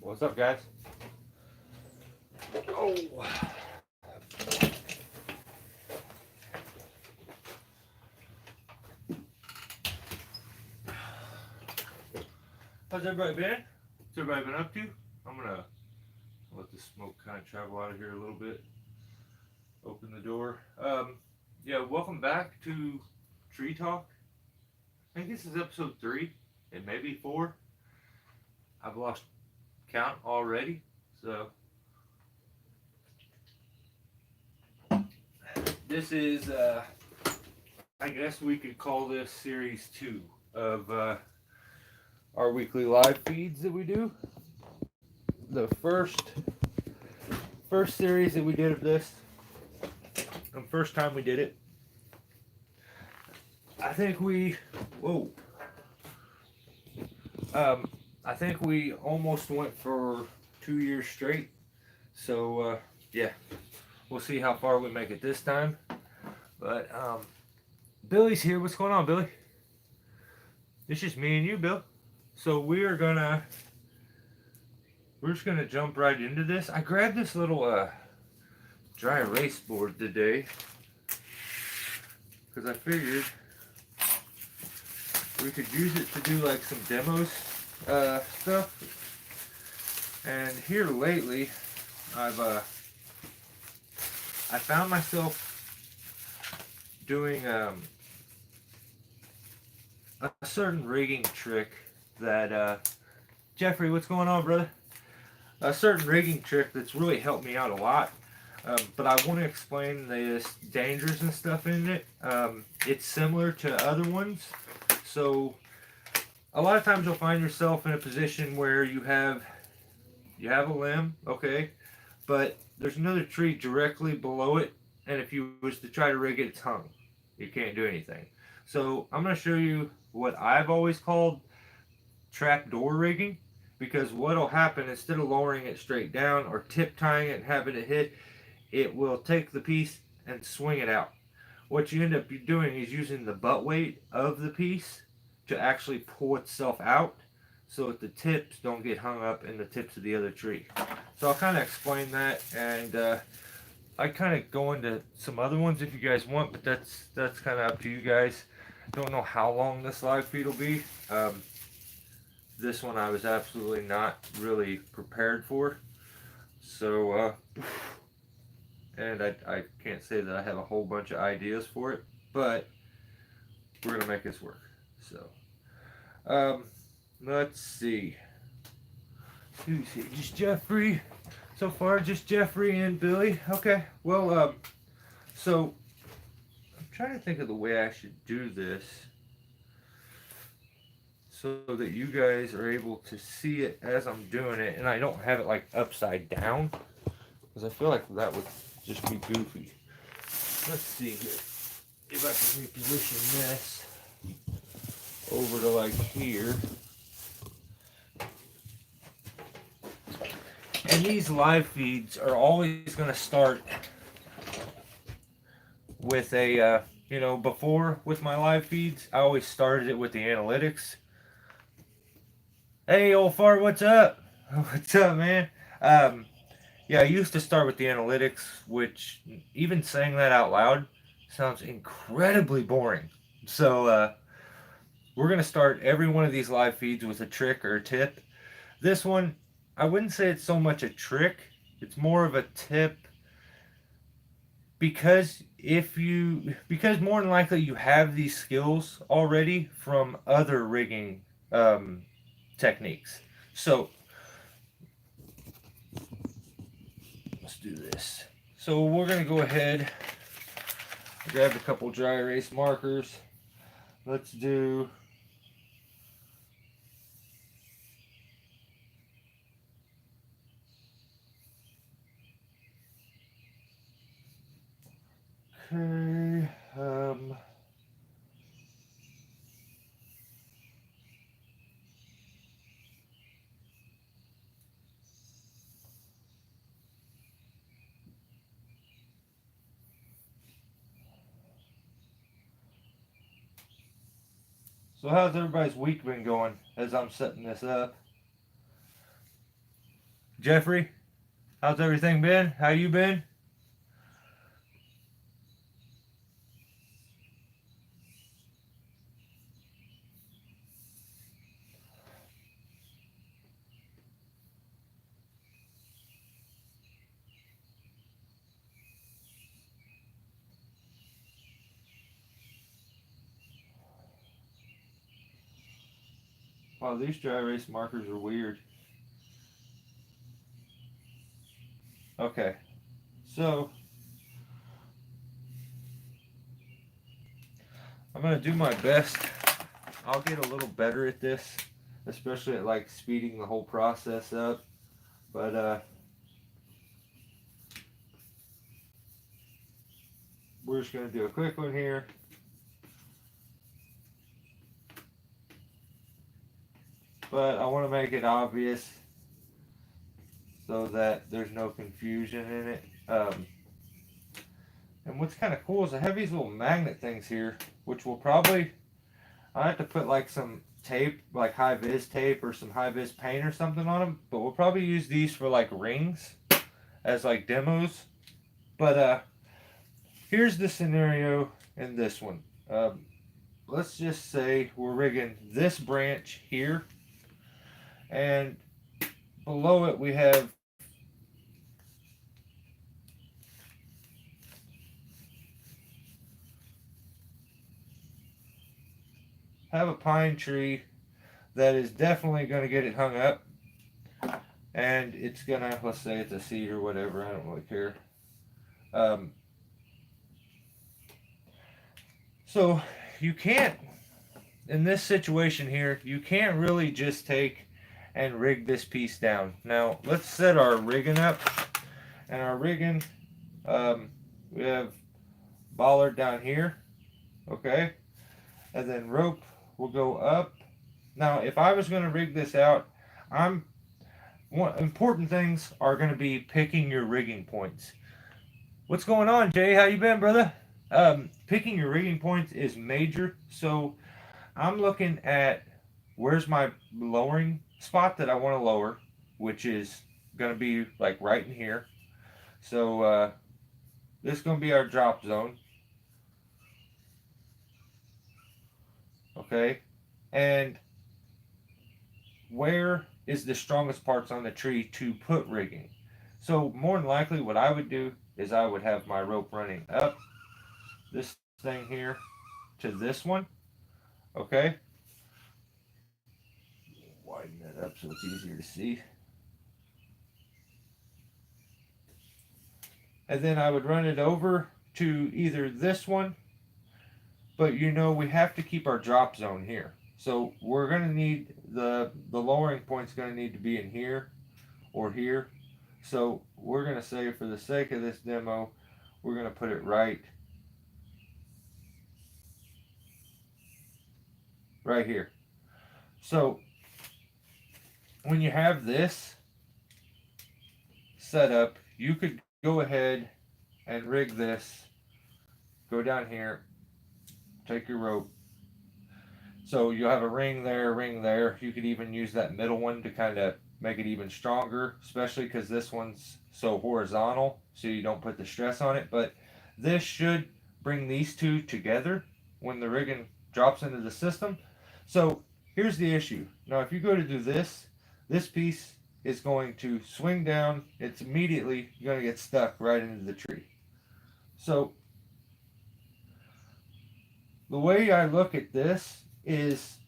What's up, guys? Oh, how's everybody been? What's everybody been up to? I'm gonna let the smoke kind of travel out of here a little bit. Open the door. Yeah, welcome back to Tree Talk. I think this is episode 3. It may be 4. I've lost count already. So this is, I guess we could call this series 2 of our weekly live feeds that we do. The first series that we did of this, the first time we did it, I think we almost went for 2 years straight. So yeah, we'll see how far we make it this time. But Billy's here. What's going on, Billy? It's just me and you, Bill. So we're just gonna jump right into this. I grabbed this little dry erase board today because I figured we could use it to do like some demos stuff. And here lately, I found myself doing a certain rigging trick that Jeffrey, what's going on, brother? A certain rigging trick that's really helped me out a lot. But I want to explain this dangers and stuff in it. It's similar to other ones. So a lot of times you'll find yourself in a position where you have a limb, okay, but there's another tree directly below it, and if you was to try to rig it, it's hung. You can't do anything. So I'm going to show you what I've always called trap door rigging, because what'll happen, instead of lowering it straight down or tip tying it and having it hit, it will take the piece and swing it out. What you end up doing is using the butt weight of the piece to actually pull itself out so that the tips don't get hung up in the tips of the other tree. So I'll kind of explain that, and I kind of go into some other ones if you guys want, but that's kind of up to you guys. Don't know how long this live feed will be. This one I was absolutely not really prepared for. So, and I can't say that I have a whole bunch of ideas for it, but we're going to make this work. So, let's see. Who's here? Just Jeffrey. So far, just Jeffrey and Billy. Okay, well, so I'm trying to think of the way I should do this so that you guys are able to see it as I'm doing it, and I don't have it like upside down, because I feel like that would just be goofy. Let's see here if I can reposition this over to like here. And these live feeds are always going to start with a, before with my live feeds, I always started it with the analytics. Hey, old fart, what's up? What's up, man? Yeah, I used to start with the analytics, which even saying that out loud sounds incredibly boring. So, we're going to start every one of these live feeds with a trick or a tip. This one, I wouldn't say it's so much a trick. It's more of a tip because more than likely you have these skills already from other rigging techniques. So let's do this. So we're going to go ahead. I grabbed a couple dry erase markers. Let's do okay. So how's everybody's week been going as I'm setting this up? Jeffrey, how's everything been? How you been? Wow, these dry erase markers are weird. Okay, so I'm gonna do my best. I'll get a little better at this, especially at like speeding the whole process up. But we're just gonna do a quick one here. But I want to make it obvious so that there's no confusion in it. And what's kind of cool is I have these little magnet things here, which will probably, I have to put like some tape, like high vis tape or some high vis paint or something on them. But we'll probably use these for like rings as like demos. But here's the scenario in this one. Let's just say we're rigging this branch here, and below it we have a pine tree that is definitely going to get it hung up, and it's gonna, let's say it's a seed or whatever, I don't really care. um, so you can't, in this situation here, you can't really just take and rig this piece down. Now let's set our rigging up, and our rigging, we have bollard down here, okay, and then rope will go up. Now if I was going to rig this out, important things are going to be picking your rigging points. What's going on, Jay? How you been, brother? Picking your rigging points is major. So I'm looking at where's my lowering spot that I want to lower, which is going to be like right in here. So this is going to be our drop zone. Okay. And where is the strongest parts on the tree to put rigging? So more than likely what I would do is I would have my rope running up this thing here to this one. Okay. Widen that up so it's easier to see. And then I would run it over to either this one, but you know we have to keep our drop zone here. So we're going to need the lowering point's going to need to be in here or here. So we're going to say, for the sake of this demo, we're going to put it right here. So when you have this set up, you could go ahead and rig this. Go down here, take your rope. So you'll have a ring there, a ring there. You could even use that middle one to kind of make it even stronger, especially because this one's so horizontal, so you don't put the stress on it. But this should bring these two together when the rigging drops into the system. So here's the issue. Now if you go to do this, this piece is going to swing down. It's immediately going to get stuck right into the tree. So the way I look at this is,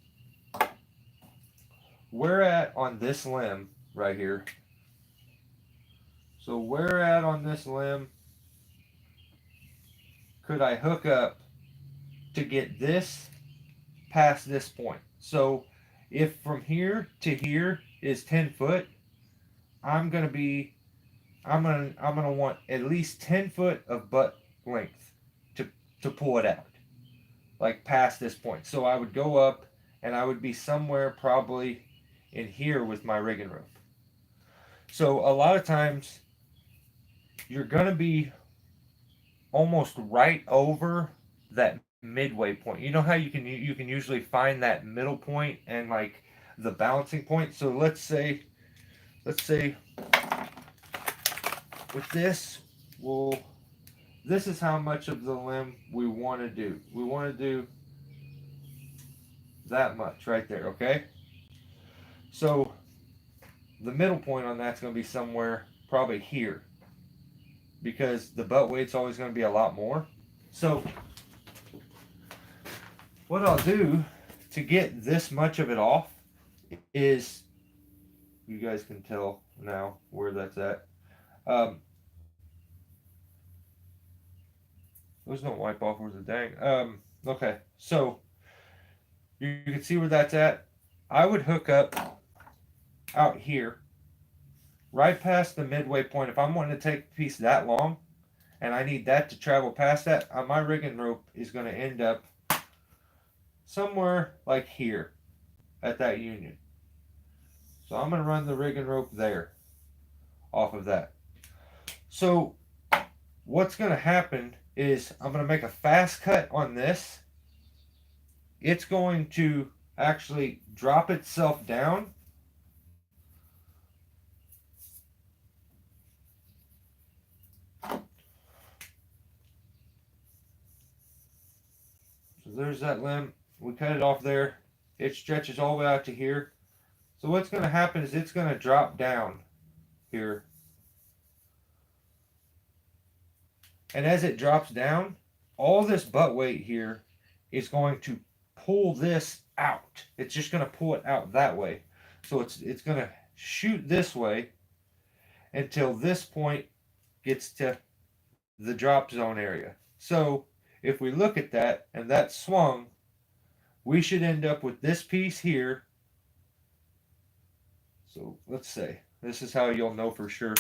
we're at on this limb right here. So where at on this limb could I hook up to get this past this point? So if from here to here is 10 foot, I'm gonna want at least 10 foot of butt length to pull it out, like past this point. So I would go up and I would be somewhere probably in here with my rigging rope. So a lot of times you're gonna be almost right over that midway point. You know how you can usually find that middle point and like the balancing point. So let's say with this, this is how much of the limb we want to do. We want to do that much right there, okay? So the middle point on that's going to be somewhere probably here because the butt weight's always going to be a lot more. So what I'll do to get this much of it off is, you guys can tell now where that's at. There's no wipe off worth a dang. Okay, so you can see where that's at. I would hook up out here, right past the midway point. If I'm wanting to take a piece that long, and I need that to travel past that, my rigging rope is going to end up somewhere like here at that union. So I'm going to run the rigging rope there off of that. So what's going to happen is I'm going to make a fast cut on this. It's going to actually drop itself down. So there's that limb. We cut it off there. It stretches all the way out to here. So what's going to happen is it's going to drop down here. And as it drops down, all this butt weight here is going to pull this out. It's just going to pull it out that way. So it's going to shoot this way until this point gets to the drop zone area. So if we look at that and that swung, we should end up with this piece here. So let's say, this is how you'll know for sure.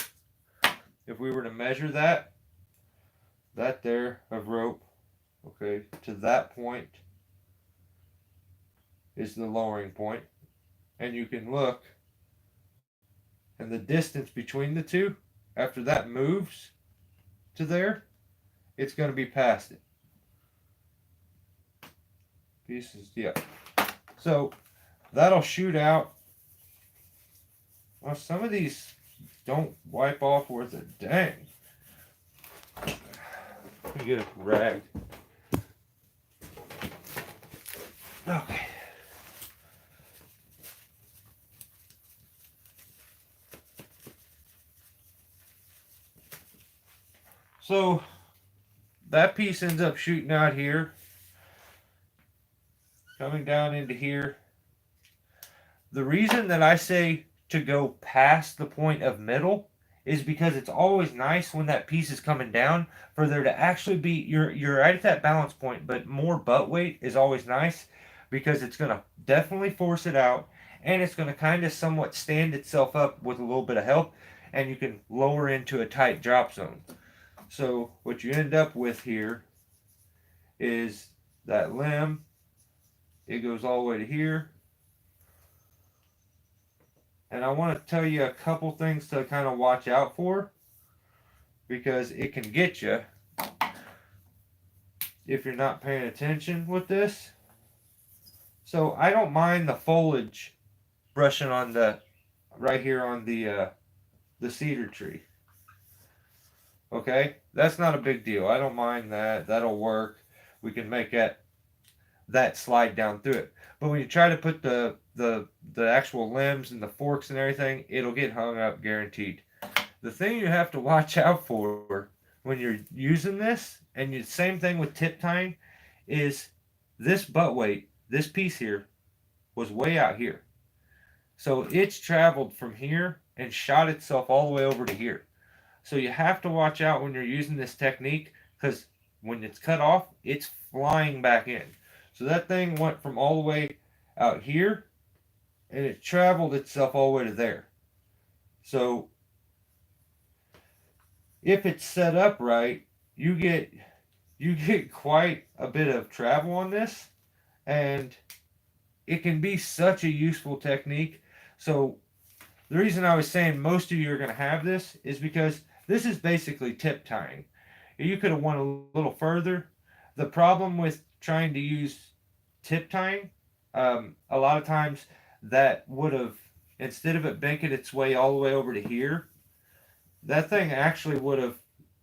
If we were to measure that there of rope, okay, to that point is the lowering point. And you can look, and the distance between the two, after that moves to there, it's going to be past it. Pieces, yeah. So that'll shoot out. Well, some of these don't wipe off worth a dang. Let me get a rag. Okay. So that piece ends up shooting out here, coming down into here. The reason that I say to go past the point of middle is because it's always nice when that piece is coming down for there to actually be, you're right at that balance point, but more butt weight is always nice because it's going to definitely force it out, and it's going to kind of somewhat stand itself up with a little bit of help, and you can lower into a tight drop zone. So what you end up with here is that limb, it goes all the way to here. And I want to tell you a couple things to kind of watch out for, because it can get you if you're not paying attention with this. So I don't mind the foliage brushing on the, right here on the cedar tree. Okay, that's not a big deal. I don't mind that. That'll work. We can make that slide down through it. But when you try to put the actual limbs and the forks and everything, it'll get hung up guaranteed. The thing you have to watch out for when you're using this, and the same thing with tip tying, is this butt weight, this piece here, was way out here. So it's traveled from here and shot itself all the way over to here. So you have to watch out when you're using this technique, because when it's cut off, it's flying back in. So that thing went from all the way out here, and it traveled itself all the way to there. So if it's set up right, you get quite a bit of travel on this, and it can be such a useful technique. So the reason I was saying most of you are going to have this is because this is basically tip tying. You could have went a little further. The problem with trying to use tip tying, a lot of times that would have, instead of it making its way all the way over to here, that thing actually would have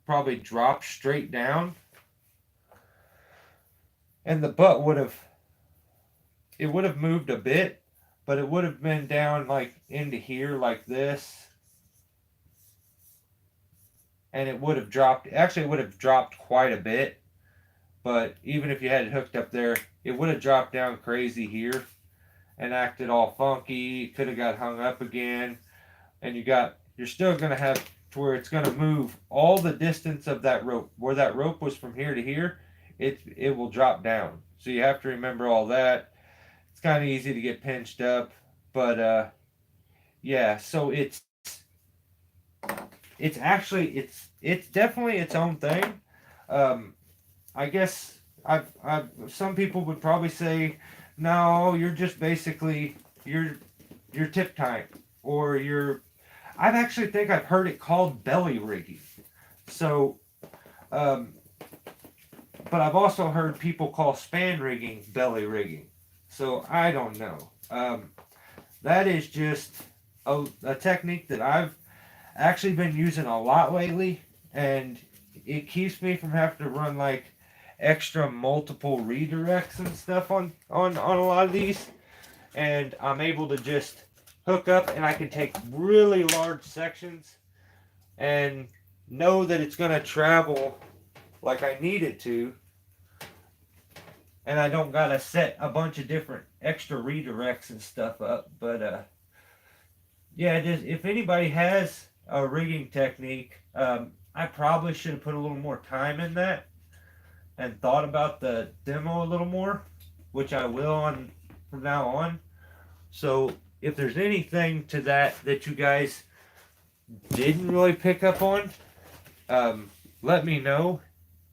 probably dropped straight down, and the butt would have, it would have moved a bit, but it would have been down like into here like this, and it would have dropped. Actually, it would have dropped quite a bit. But even if you had it hooked up there, it would have dropped down crazy here and acted all funky. Could have got hung up again, and you're still gonna have to where it's gonna move all the distance of that rope. Where that rope was from here to here, it will drop down. So you have to remember all that. It's kind of easy to get pinched up, but yeah. So it's actually it's definitely its own thing. Um, I guess I've some people would probably say, no, you're just basically you're tip type or you're. I've actually think I've heard it called belly rigging. So, um, but I've also heard people call span rigging belly rigging. So I don't know. That is just a technique that I've actually been using a lot lately, and it keeps me from having to run like extra multiple redirects and stuff on a lot of these, and I'm able to just hook up and I can take really large sections and know that it's going to travel like I need it to, and I don't got to set a bunch of different extra redirects and stuff up. But yeah, just if anybody has a rigging technique, I probably should have put a little more time in that and thought about the demo a little more, which I will on from now on. So if there's anything to that you guys didn't really pick up on, let me know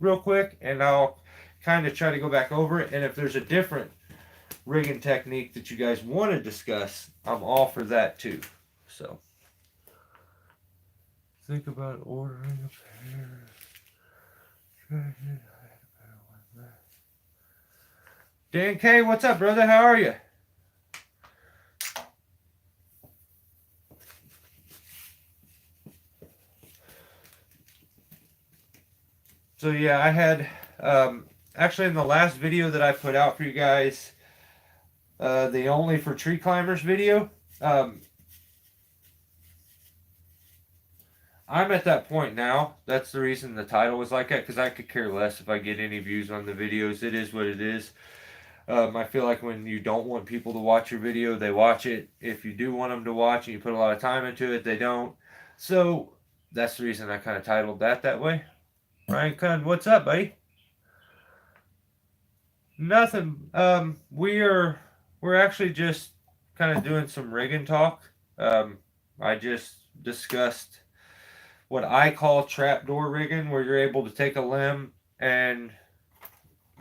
real quick, and I'll kind of try to go back over it. And if there's a different rigging technique that you guys want to discuss, I'm all for that too. So think about ordering a pair. Dan K, what's up, brother? How are you? So yeah, I had actually in the last video that I put out for you guys, the only for tree climbers video. I'm at that point now. That's the reason the title was like that, because I could care less if I get any views on the videos. It is what it is. I feel like when you don't want people to watch your video, they watch it. If you do want them to watch and you put a lot of time into it, they don't. So that's the reason I kind of titled that way. Ryan Kunn, what's up, buddy? Nothing. We're actually just kind of doing some rigging talk. I just discussed what I call trapdoor rigging, where you're able to take a limb and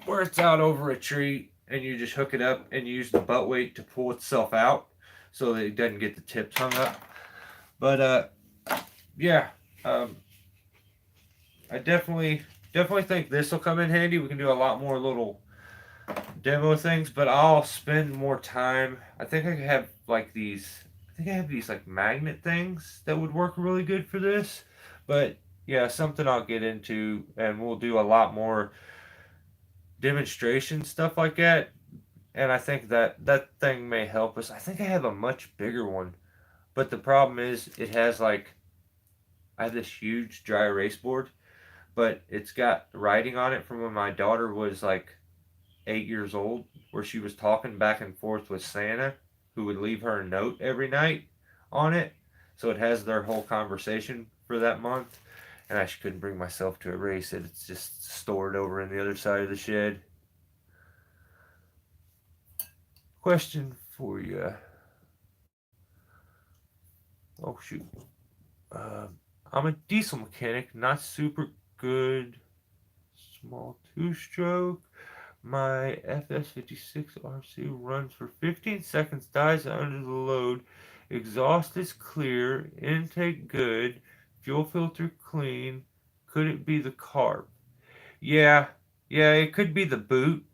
where it's out over a tree and you just hook it up and you use the butt weight to pull itself out so that it doesn't get the tips hung up. But yeah, I definitely think this will come in handy. We can do a lot more little demo things, but I'll spend more time. I think I have like these. I think I have these like magnet things that would work really good for this. But yeah, something I'll get into, and we'll do a lot more demonstration stuff like that. And I think that thing may help us. I think I have a much bigger one, but the problem is it has like I have this huge dry erase board, but it's got writing on it from when my daughter was like 8 years old, where she was talking back and forth with Santa, who would leave her a note every night on it. So it has their whole conversation for that month. And I couldn't bring myself to erase it. It's just stored over in the other side of the shed. Question for you. Oh, shoot. I'm a diesel mechanic, not super good. Small two-stroke. My FS56RC runs for 15 seconds, dies under the load. Exhaust is clear, intake good, fuel filter clean. Could it be the carb? Yeah, it could be the boot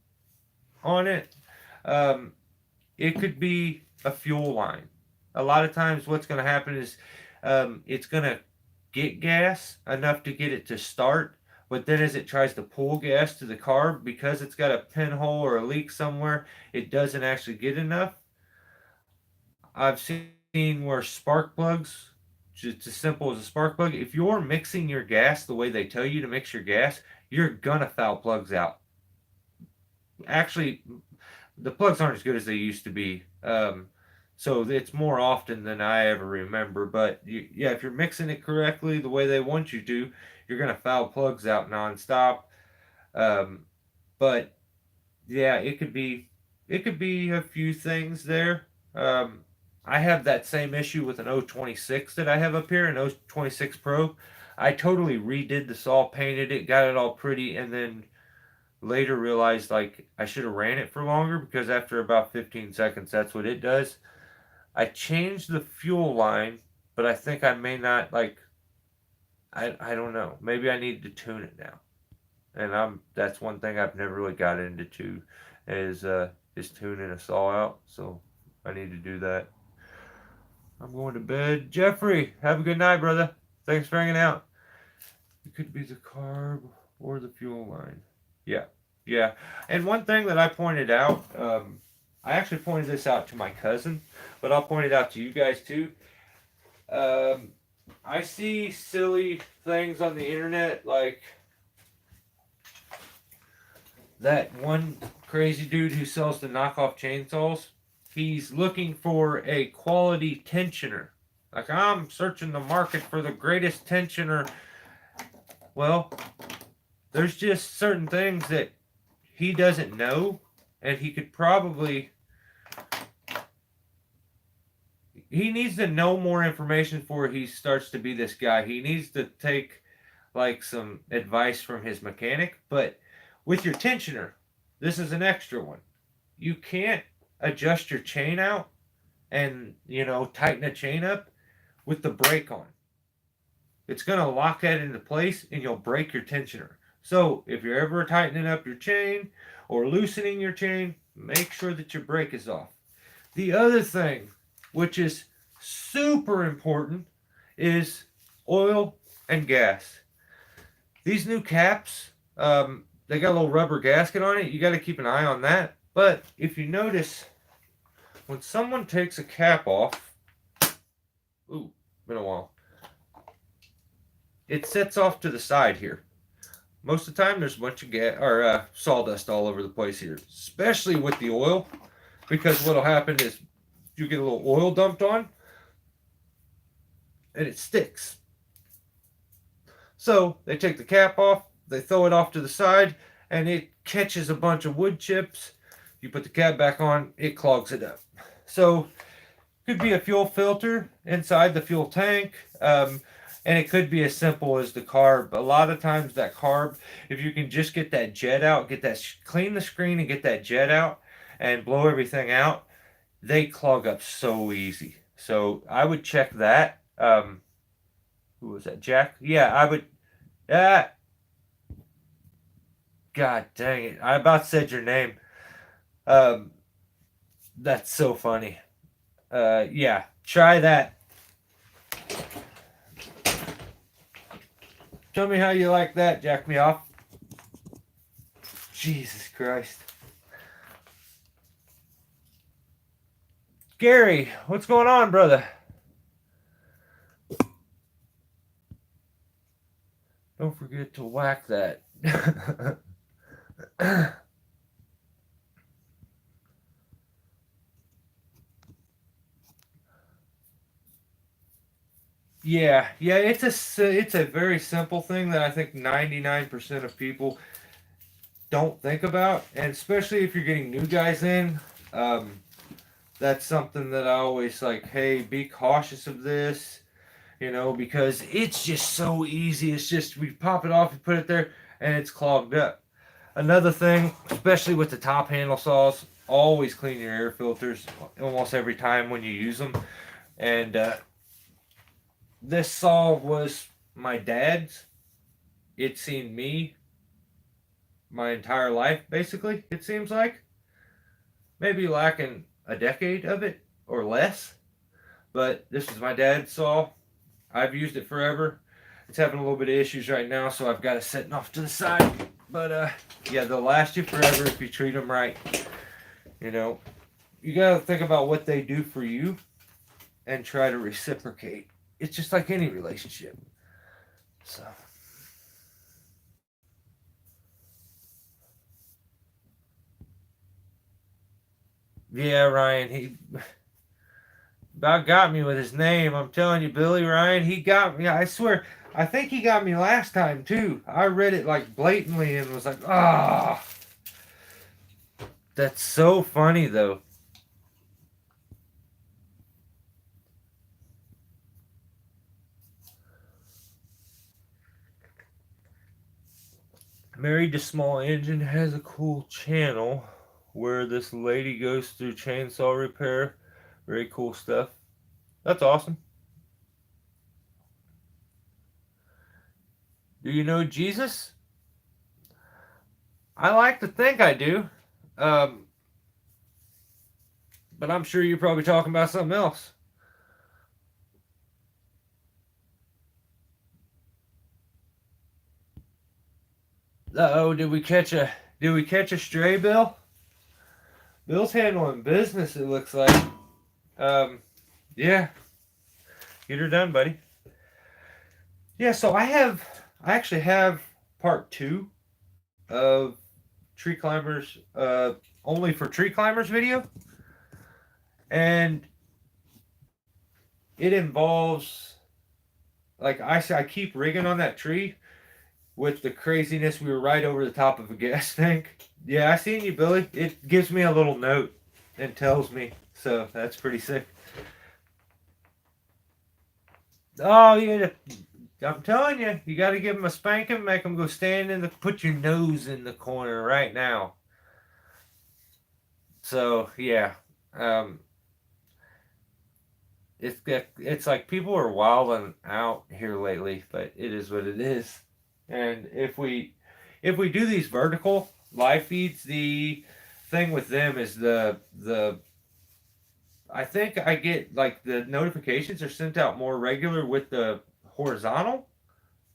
on it. Um, it could be a fuel line. A lot of times, what's going to happen is it's going to get gas enough to get it to start, but then as it tries to pull gas to the carb, because it's got a pinhole or a leak somewhere, it doesn't actually get enough. I've seen where spark plugs, just as simple as a spark plug, if you're mixing your gas the way they tell you to mix your gas, you're gonna foul plugs out. Actually, the plugs aren't as good as they used to be. So it's more often than I ever remember. But yeah, if you're mixing it correctly the way they want you to, you're gonna foul plugs out nonstop. Um, but yeah, it could be a few things there. Um, I have that same issue with an 026 that I have up here, an 026 Pro. I totally redid the saw, painted it, got it all pretty, and then later realized like I should have ran it for longer because after about 15 seconds, that's what it does. I changed the fuel line, but I think I may not like. I don't know. Maybe I need to tune it now, and that's one thing I've never really got into too, is tuning a saw out. So I need to do that. I'm going to bed. Jeffrey, have a good night, brother. Thanks for hanging out. It could be the carb or the fuel line. Yeah, yeah. And one thing that I pointed out, I actually pointed this out to my cousin, but I'll point it out to you guys too. Um, I see silly things on the internet like that one crazy dude who sells the knockoff chainsaws. He's looking for a quality tensioner. Like, I'm searching the market for the greatest tensioner. Well, there's just certain things that he doesn't know, and he needs to know more information before he starts to be this guy. He needs to take like some advice from his mechanic. But with your tensioner, this is an extra one. You can't adjust your chain out and tighten a chain up with the brake on. It's going to lock that into place and you'll break your tensioner. So if you're ever tightening up your chain or loosening your chain, make sure that your brake is off. The other thing, which is super important, is oil and gas. These new caps, they got a little rubber gasket on it. You got to keep an eye on that. But if you notice, when someone takes a cap off, ooh, been a while, it sets off to the side here. Most of the time, there's a bunch of sawdust all over the place here, especially with the oil, because what'll happen is you get a little oil dumped on, and it sticks. So they take the cap off, they throw it off to the side, and it catches a bunch of wood chips. You put the cap back on, it clogs it up. So could be a fuel filter inside the fuel tank. And it could be as simple as the carb. A lot of times that carb, if you can just get that jet out, clean the screen and get that jet out and blow everything out, they clog up so easy. So I would check that. Who was that? Jack? Yeah, I would. Ah, God dang it! I about said your name. Um, that's so funny. Yeah, try that. Tell me how you like that, Jack me off. Jesus Christ. Gary, what's going on, brother? Don't forget to whack that. Yeah, it's a very simple thing that I think 99% of people don't think about, and especially if you're getting new guys in, that's something that I always like. Hey, be cautious of this, because it's just so easy. It's just we pop it off, you put it there, and it's clogged up. Another thing, especially with the top handle saws, always clean your air filters almost every time when you use them, and this saw was my dad's. It's seen me my entire life, basically, it seems like. Maybe lacking a decade of it or less. But this is my dad's saw. I've used it forever. It's having a little bit of issues right now, so I've got it sitting off to the side. But yeah, they'll last you forever if you treat them right. You know, you gotta think about what they do for you and try to reciprocate. It's just like any relationship. So. Yeah, Ryan, he about got me with his name. I'm telling you, Billy Ryan, he got me. I swear, I think he got me last time too. I read it like blatantly and was like, ah, that's so funny though. Married to Small Engine has a cool channel where this lady goes through chainsaw repair. Very cool stuff. That's awesome. Do you know Jesus? I like to think I do. Um, but I'm sure you're probably talking about something else. Uh-oh, did we catch a stray, Bill? Bill's handling business, it looks like. Um, yeah, get her done, buddy. Yeah, so I actually have part two of tree climbers, only for tree climbers video, and it involves like I keep rigging on that tree with the craziness. We were right over the top of a gas tank. Yeah, I seen you, Billy. It gives me a little note and tells me, so that's pretty sick. Oh yeah, I'm telling you, you got to give them a spanking, make them go stand in the, put your nose in the corner right now. So yeah, um, it's like people are wilding out here lately, but it is what it is. And if we do these vertical live feeds, the thing with them is the I think I get like the notifications are sent out more regular with the horizontal,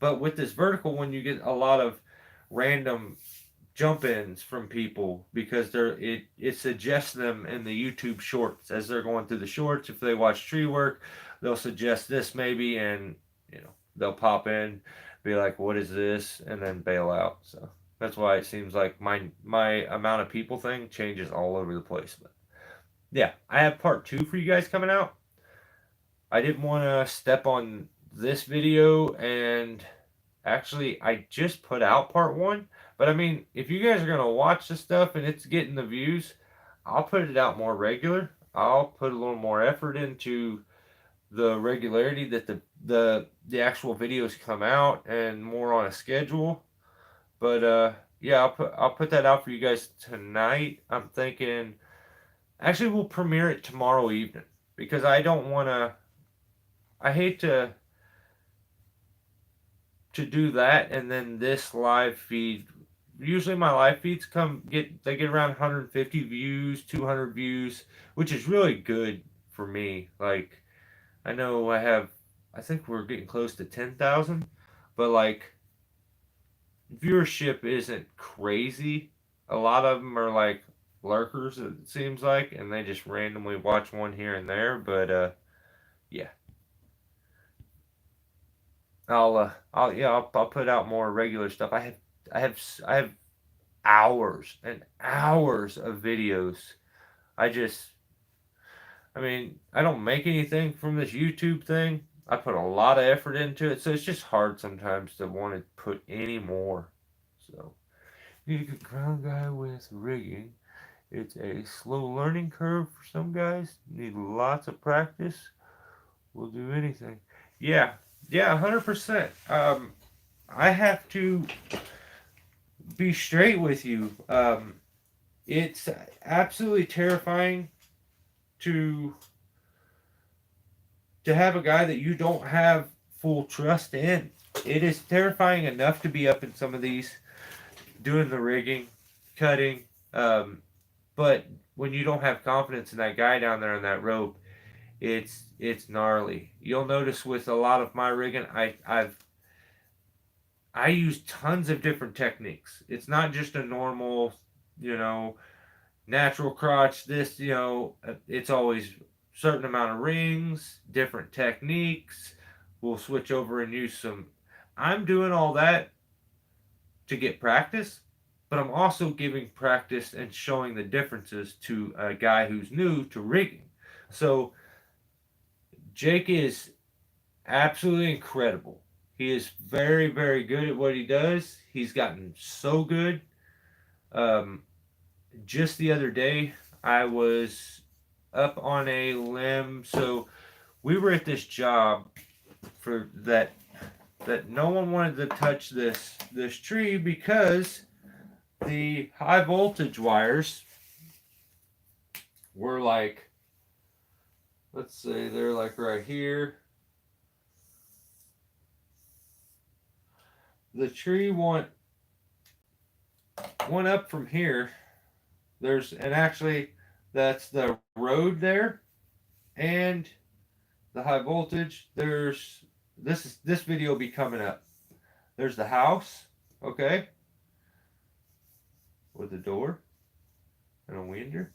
but with this vertical one you get a lot of random jump ins from people because it suggests them in the YouTube shorts as they're going through the shorts. If they watch tree work, they'll suggest this maybe, and they'll pop in, be like, "What is this?" and then bail out. So that's why it seems like my amount of people thing changes all over the place. But yeah, I have part two for you guys coming out. I didn't want to step on this video, and actually I just put out part one. But I mean, if you guys are gonna watch the stuff and it's getting the views, I'll put it out more regular. I'll put a little more effort into the regularity that the actual videos come out and more on a schedule. But yeah, I'll put that out for you guys tonight. I'm thinking actually we'll premiere it tomorrow evening because I don't want to. I hate to do that and then this live feed. Usually my live feeds get around 150 views, 200 views, which is really good for me. Like I know I think we're getting close to 10,000, but like viewership isn't crazy. A lot of them are like lurkers, it seems like, and they just randomly watch one here and there. But yeah, I'll put out more regular stuff. I have hours and hours of videos. I just, I mean, I don't make anything from this YouTube thing. I put a lot of effort into it, so it's just hard sometimes to want to put any more. So, need a good ground guy with rigging. It's a slow learning curve for some guys. Need lots of practice. Will do anything. Yeah, yeah, 100%. I have to be straight with you. It's absolutely terrifying to have a guy that you don't have full trust in. It is terrifying enough to be up in some of these, doing the rigging, cutting, but when you don't have confidence in that guy down there on that rope, it's gnarly. You'll notice with a lot of my rigging, I've I use tons of different techniques. It's not just a normal, you know, natural crotch. This, it's always certain amount of rings, different techniques. We'll switch over and use some. I'm doing all that to get practice, but I'm also giving practice and showing the differences to a guy who's new to rigging. So Jake is absolutely incredible. He is very, very good at what he does. He's gotten so good. Um, just the other day, I was up on a limb. So we were at this job for that no one wanted to touch this tree because the high voltage wires were like, let's say they're like right here. The tree went up from here. And actually that's the road there and the high voltage. This video will be coming up. There's the house, okay, with the door and a window.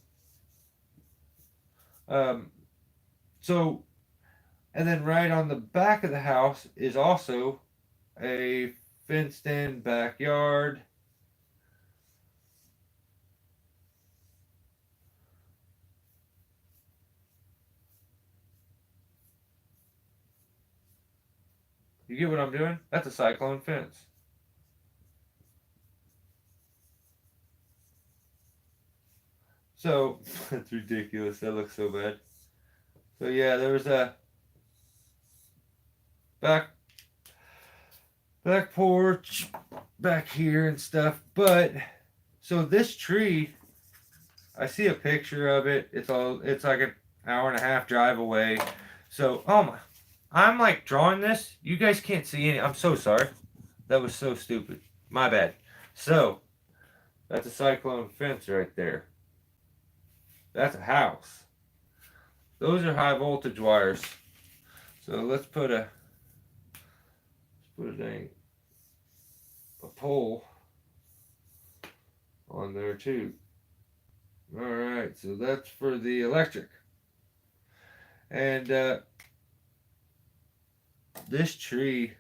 So, and then right on the back of the house is also a fenced-in backyard. You get what I'm doing? That's a cyclone fence. So, that's ridiculous. That looks so bad. So yeah, there was a back porch back here and stuff. But so this tree, I see a picture of it. It's like an hour and a half drive away. So oh my, I'm like drawing this. You guys can't see any. I'm so sorry. That was so stupid. My bad. So that's a cyclone fence right there. That's a house. Those are high voltage wires. So let's put a pole on there too. All right, so that's for the electric. And this tree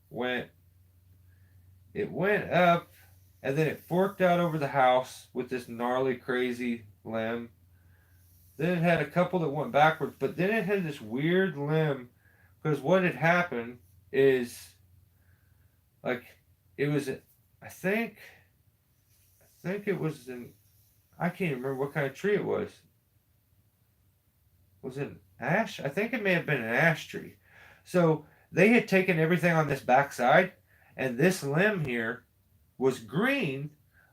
went up and then it forked out over the house with this gnarly crazy limb. Then it had a couple that went backwards, but then it had this weird limb because what had happened is like it was I think it was I can't remember what kind of tree it was. Was it an ash? I think it may have been an ash tree. So they had taken everything on this backside, and this limb here was green,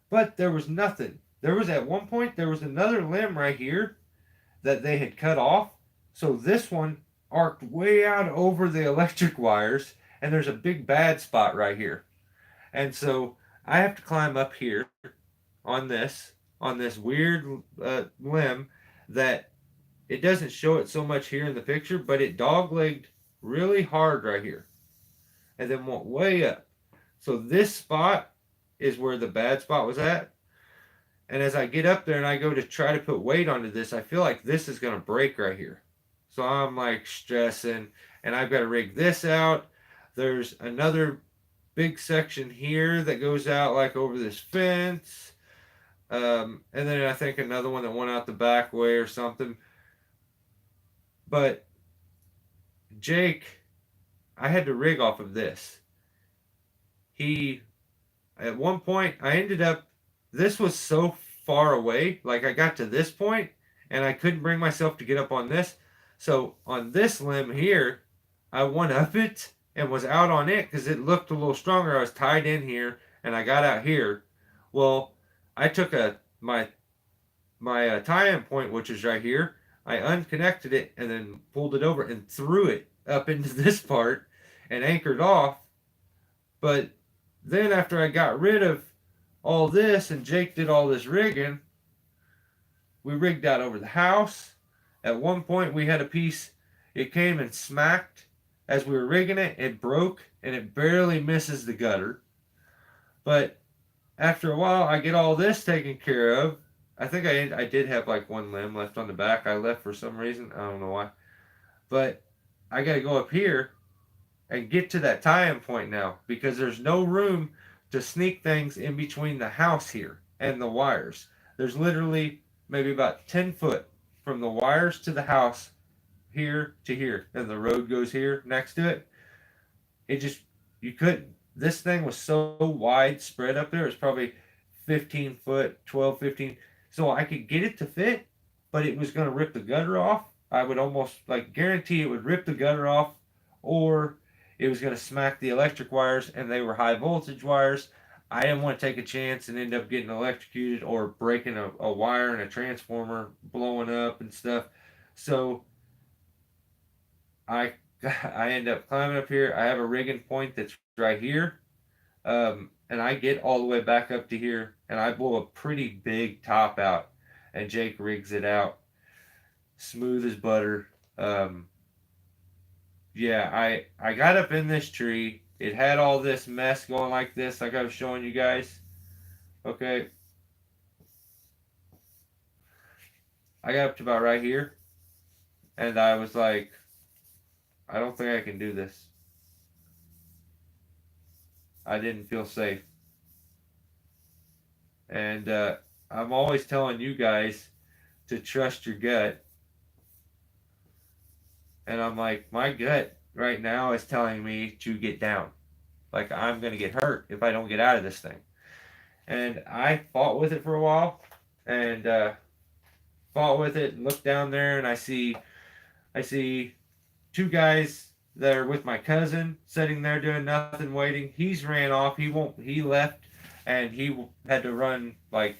but there was nothing. There was at one point there was another limb right here that they had cut off. So this one arced way out over the electric wires, and there's a big bad spot right here. And so I have to climb up here on this weird limb that it doesn't show it so much here in the picture, but it dog-legged really hard right here and then went way up. So this spot is where the bad spot was at. And as I get up there and I go to try to put weight onto this, I feel like this is going to break right here. So I'm like stressing and I've got to rig this out. There's another big section here that goes out like over this fence. And then I think another one that went out the back way or something. But Jake, I had to rig off of this. At one point, I ended up, this was so far away, like I got to this point and I couldn't bring myself to get up on this. So on this limb here, I went up it and was out on it because it looked a little stronger. I was tied in here and I got out here. Well, I took my tie-in point, which is right here. I unconnected it and then pulled it over and threw it up into this part and anchored off. But then after I got rid of all this and Jake did all this rigging, we rigged out over the house. At one point we had a piece, it came and smacked as we were rigging it. It broke and it barely misses the gutter. But after a while, I get all this taken care of. I think I did have like one limb left on the back. I left for some reason. I don't know why. But I got to go up here and get to that tie-in point now because there's no room to sneak things in between the house here and the wires. There's literally maybe about 10 foot from the wires to the house here to here, and the road goes here next to it. It just, you couldn't, this thing was so widespread up there. It's probably 15 foot, 12, 15. So I could get it to fit, but it was going to rip the gutter off. I would almost like guarantee it would rip the gutter off, or it was going to smack the electric wires, and they were high voltage wires. I didn't want to take a chance and end up getting electrocuted or breaking a wire in a transformer, blowing up and stuff. So I I end up climbing up here. I have a rigging point that's right here, and I get all the way back up to here, and I blow a pretty big top out, and Jake rigs it out, smooth as butter. Yeah, I got up in this tree. It had all this mess going like this, like I was showing you guys. Okay, I got up to about right here, and I was like, I don't think I can do this. I didn't feel safe. And I'm always telling you guys to trust your gut. And I'm like, my gut right now is telling me to get down. Like, I'm going to get hurt if I don't get out of this thing. And I fought with it for a while. And fought with it and looked down there, and I see two guys that are with my cousin sitting there doing nothing, waiting. He's ran off. He left, and he had to run like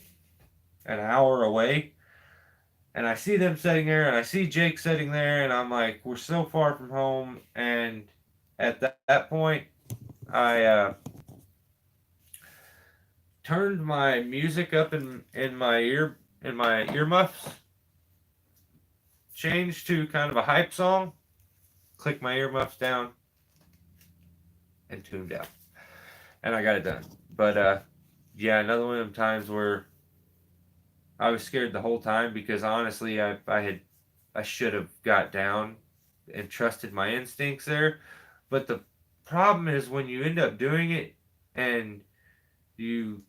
an hour away. And I see them sitting there, and I see Jake sitting there, and I'm like, we're so far from home. And at that point, I turned my music up in my earmuffs, changed to kind of a hype song, clicked my earmuffs down, and tuned out. And I got it done. But yeah, another one of them times where I was scared the whole time because honestly, I should have got down and trusted my instincts there. But the problem is when you end up doing it and you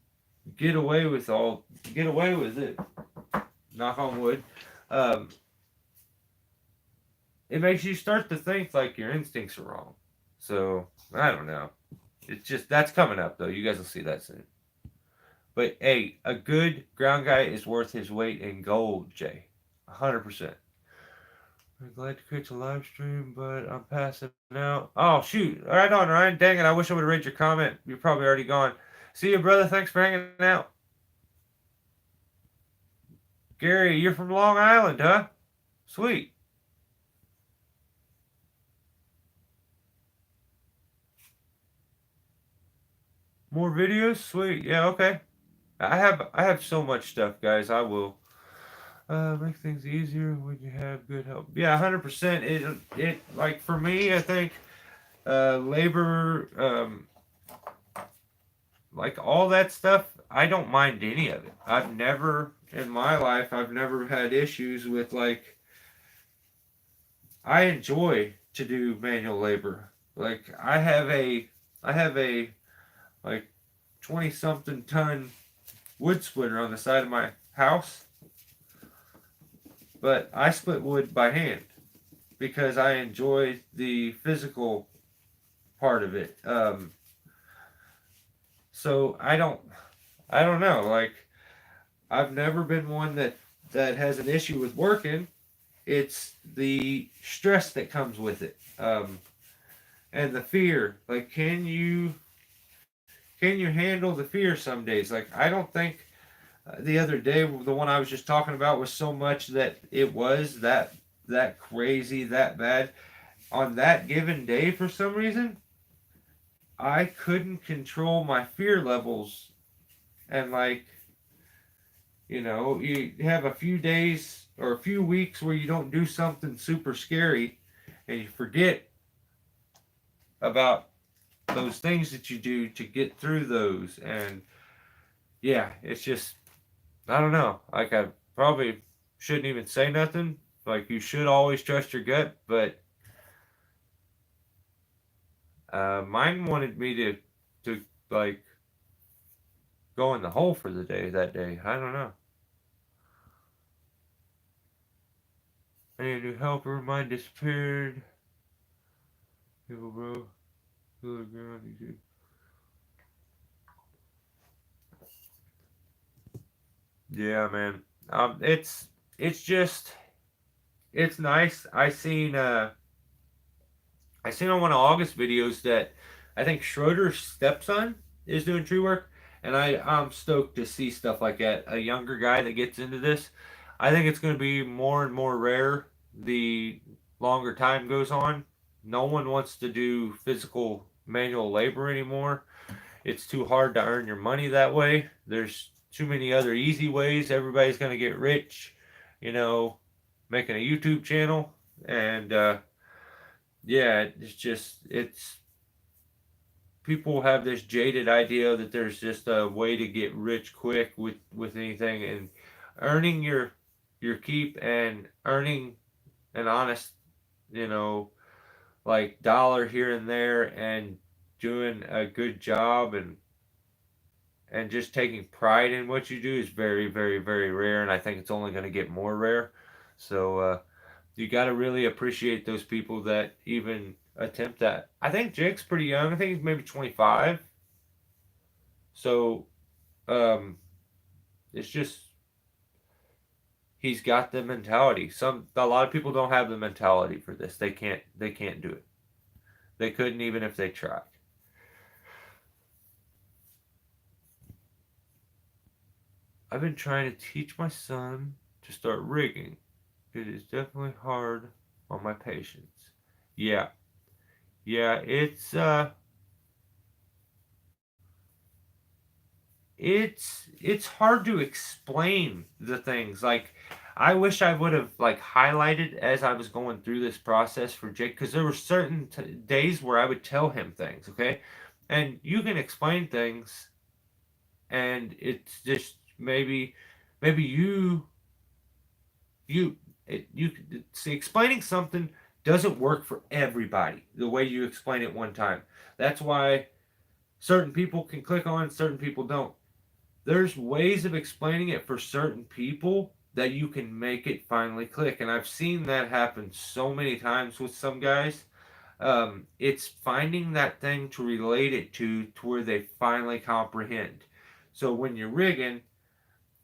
get away with it, knock on wood, it makes you start to think like your instincts are wrong. So I don't know. It's just, that's coming up though. You guys will see that soon. But hey, a good ground guy is worth his weight in gold, Jay. 100%. I'm glad to catch a live stream, but I'm passing out. Oh, shoot. Right on, Ryan. Dang it. I wish I would have read your comment. You're probably already gone. See you, brother. Thanks for hanging out. Gary, you're from Long Island, huh? Sweet. More videos? Sweet. Yeah, okay. I have so much stuff, guys. I will make things easier when you have good help. Yeah, 100%. It like for me, I think labor, like all that stuff, I don't mind any of it. I've never in my life, I've never had issues with like. I enjoy to do manual labor. Like I have a like 20 something ton wood splitter on the side of my house, but I split wood by hand because I enjoy the physical part of it. So I don't know. Like I've never been one that has an issue with working. It's the stress that comes with it, and the fear. Like, can you handle the fear some days? Like, I don't think the other day, the one I was just talking about was so much that it was that crazy, that bad. On that given day, for some reason, I couldn't control my fear levels. And like, you have a few days or a few weeks where you don't do something super scary and you forget about those things that you do to get through those. And yeah, it's just, I don't know. Like, I probably shouldn't even say nothing. Like, you should always trust your gut, but mine wanted me to like go in the hole for the day that day. I don't know. I need a new helper. Mine disappeared. People, bro. Yeah, man. It's just it's nice. I seen on one of August videos that I think Schroeder's stepson is doing tree work, and I'm stoked to see stuff like that. A younger guy that gets into this. I think it's going to be more and more rare the longer time goes on. No one wants to do physical manual labor anymore. It's too hard to earn your money that way. There's too many other easy ways. Everybody's going to get rich, you know, making a YouTube channel. And yeah, it's just, it's, people have this jaded idea that there's just a way to get rich quick with anything, and earning your keep and earning an honest, you know, like dollar here and there, and doing a good job, and just taking pride in what you do is very, very, very rare, and I think it's only going to get more rare. So you got to really appreciate those people that even attempt that. I think Jake's pretty young. I think he's maybe 25. So um, it's just he's got the mentality. A lot of people don't have the mentality for this. They can't do it. They couldn't even if they tried. I've been trying to teach my son to start rigging. It is definitely hard on my patience. Yeah, yeah, it's hard to explain the things. Like, I wish I would have like highlighted as I was going through this process for Jake, because there were certain days where I would tell him things, okay? And you can explain things, and it's just maybe you you see, explaining something doesn't work for everybody the way you explain it one time. That's why certain people can click on, certain people don't. There's ways of explaining it for certain people that you can make it finally click, and I've seen that happen so many times with some guys. It's finding that thing to relate it to where they finally comprehend. So when you're rigging,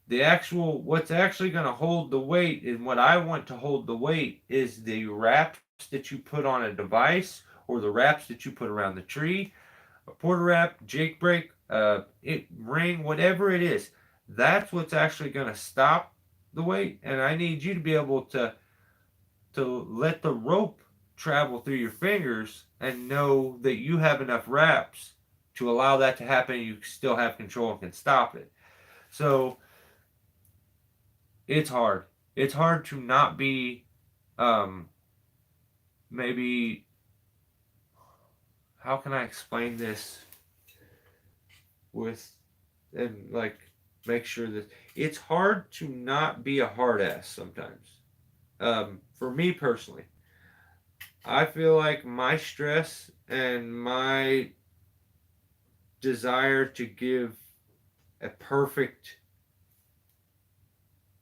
the actual what's actually going to hold the weight, and what I want to hold the weight, is the wraps that you put on a device, or the wraps that you put around the tree, a porter wrap, jake brake, ring, whatever it is. That's what's actually going to stop the weight, and I need you to be able to let the rope travel through your fingers and know that you have enough wraps to allow that to happen. You still have control and can stop it. So it's hard. It's hard to not be, um, maybe, how can I explain this with, and like, make sure that it's hard to not be a hard ass sometimes. For me personally, I feel like my stress and my desire to give a perfect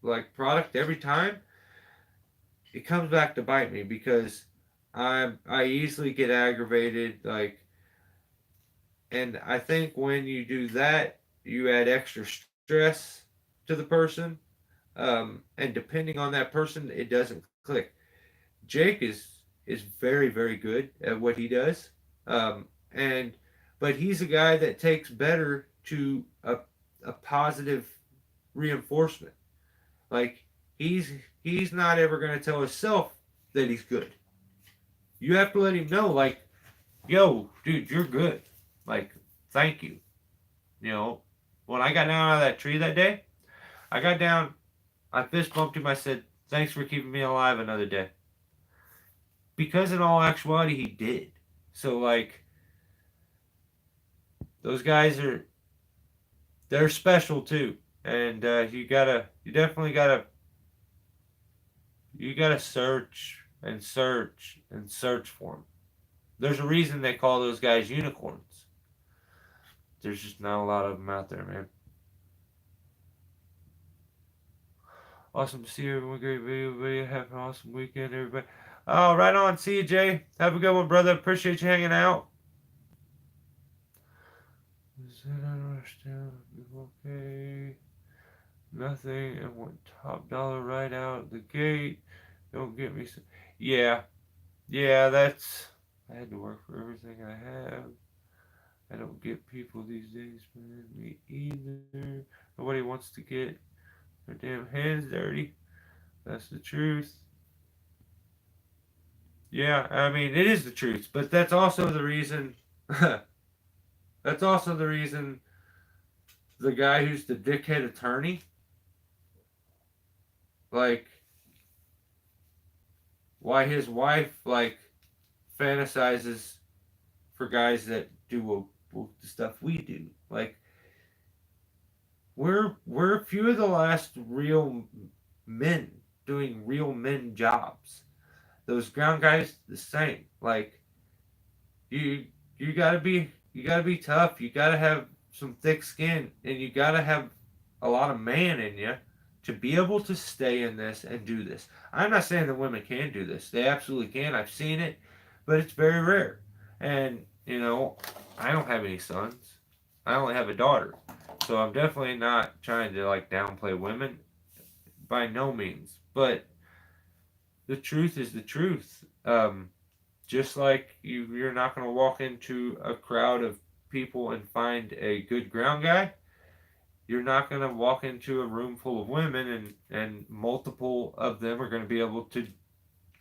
like product every time, it comes back to bite me, because I easily get aggravated, like, and I think when you do that, you add extra stress to the person, and depending on that person, it doesn't click. Jake is very, very good at what he does, and but he's a guy that takes better to a positive reinforcement. Like, he's not ever going to tell himself that he's good. You have to let him know, like, yo, dude, you're good. Like, thank you. You know, when I got down out of that tree that day, I got down, I fist bumped him. I said, thanks for keeping me alive another day. Because in all actuality, he did. So, like, Those guys are they're special too, and you definitely gotta search and search and search for them. There's a reason they call those guys unicorns. There's just not a lot of them out there, man. Awesome to see you, everyone. Great video. Have an awesome weekend, everybody. Oh, right on. See you, Jay. Have a good one, brother. Appreciate you hanging out. I don't understand. Okay. Nothing. And went top dollar right out the gate. Don't get me. Yeah. Yeah, that's. I had to work for everything I have. I don't get people these days, man. Me either. Nobody wants to get their damn hands dirty. That's the truth. Yeah, I mean, it is the truth, but that's also the reason. That's also the reason the guy who's the dickhead attorney, like, why his wife, like, fantasizes for guys that do the stuff we do. Like, we're a few of the last real men doing real men jobs. Those ground guys, the same. Like, you you gotta be tough. You gotta have some thick skin, and you gotta have a lot of man in you to be able to stay in this and do this. I'm not saying that women can't do this. They absolutely can. I've seen it, but it's very rare. And I don't have any sons. I only have a daughter, so I'm definitely not trying to like downplay women by no means. But the truth is the truth. Just like you're not going to walk into a crowd of people and find a good ground guy, you're not going to walk into a room full of women and multiple of them are going to be able to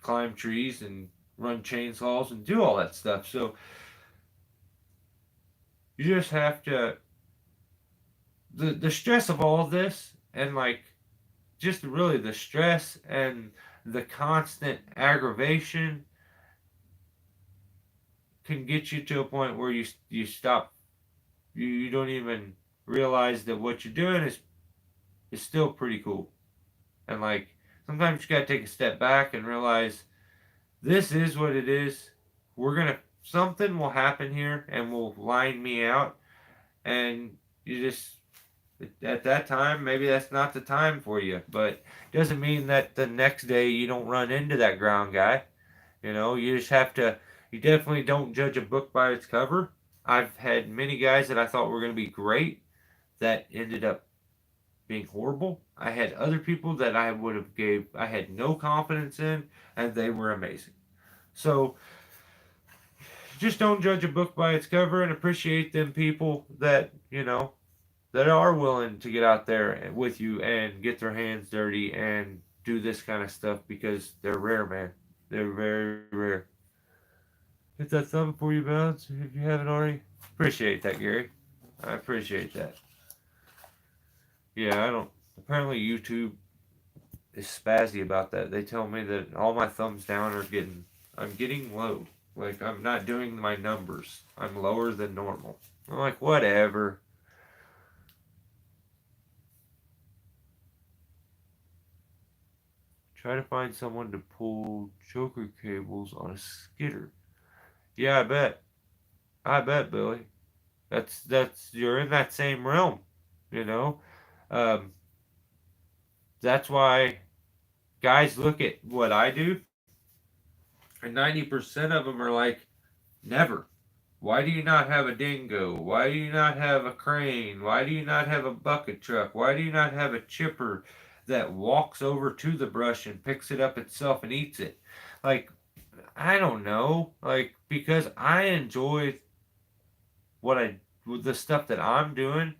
climb trees and run chainsaws and do all that stuff. So you just have to the stress of all of this and like just really the stress and the constant aggravation can get you to a point where you stop. You don't even realize that what you're doing is still pretty cool. And like sometimes you gotta take a step back and realize this is what it is. We're gonna something will happen here and will line me out, and you just at that time maybe that's not the time for you, but doesn't mean that the next day you don't run into that ground guy. You just have to. You definitely don't judge a book by its cover. I've had many guys that I thought were going to be great that ended up being horrible. I had other people that I had no confidence in, and they were amazing. So just don't judge a book by its cover and appreciate them people that that are willing to get out there with you and get their hands dirty and do this kind of stuff because they're rare, man. They're very rare. Hit that thumb before you bounce if you haven't already. Appreciate that, Gary. I appreciate that. Yeah, I don't. Apparently, YouTube is spazzy about that. They tell me that all my thumbs down are getting. I'm getting low. Like, I'm not doing my numbers. I'm lower than normal. I'm like, whatever. Try to find someone to pull choker cables on a skidder. Yeah, I bet. I bet, Billy. That's you're in that same realm, you know. Um, that's why guys look at what I do, and 90% of them are like, never. Why do you not have a dingo? Why do you not have a crane? Why do you not have a bucket truck? Why do you not have a chipper that walks over to the brush and picks it up itself and eats it? Like, I don't know. Like, because I enjoy what I with the stuff that I'm doing.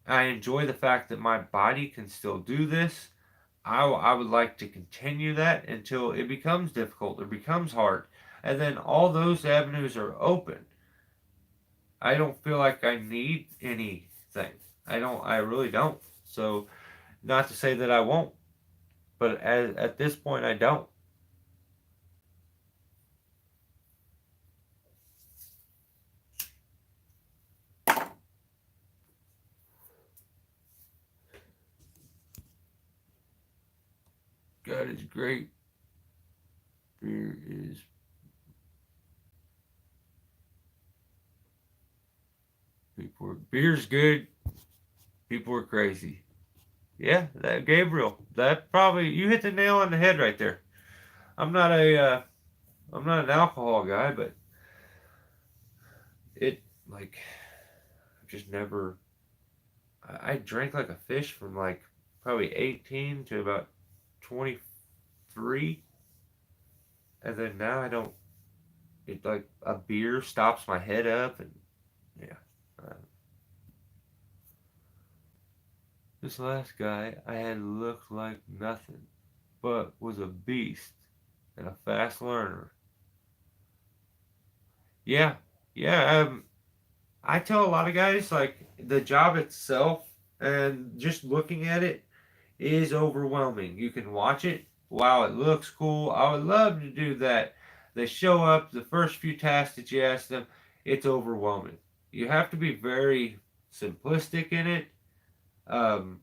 I enjoy the fact that my body can still do this. I would like to continue that until it becomes difficult or becomes hard. And then all those avenues are open. I don't feel like I need anything. I really don't. So, not to say that I won't, but at this point, I don't. God is great. Beer is beer's good. People are crazy. Yeah, that Gabriel. That probably you hit the nail on the head right there. I'm not a I'm not an alcohol guy, but it like just never. I drank like a fish from like probably 18 to about 23, and then now I don't. It like a beer stops my head up, and yeah. Uh, this last guy I had looked like nothing, but was a beast and a fast learner. Yeah, yeah. I tell a lot of guys like the job itself and just looking at it is overwhelming. You can watch it. Wow, it looks cool. I would love to do that. They show up, the first few tasks that you ask them, it's overwhelming. You have to be very simplistic in it. Um,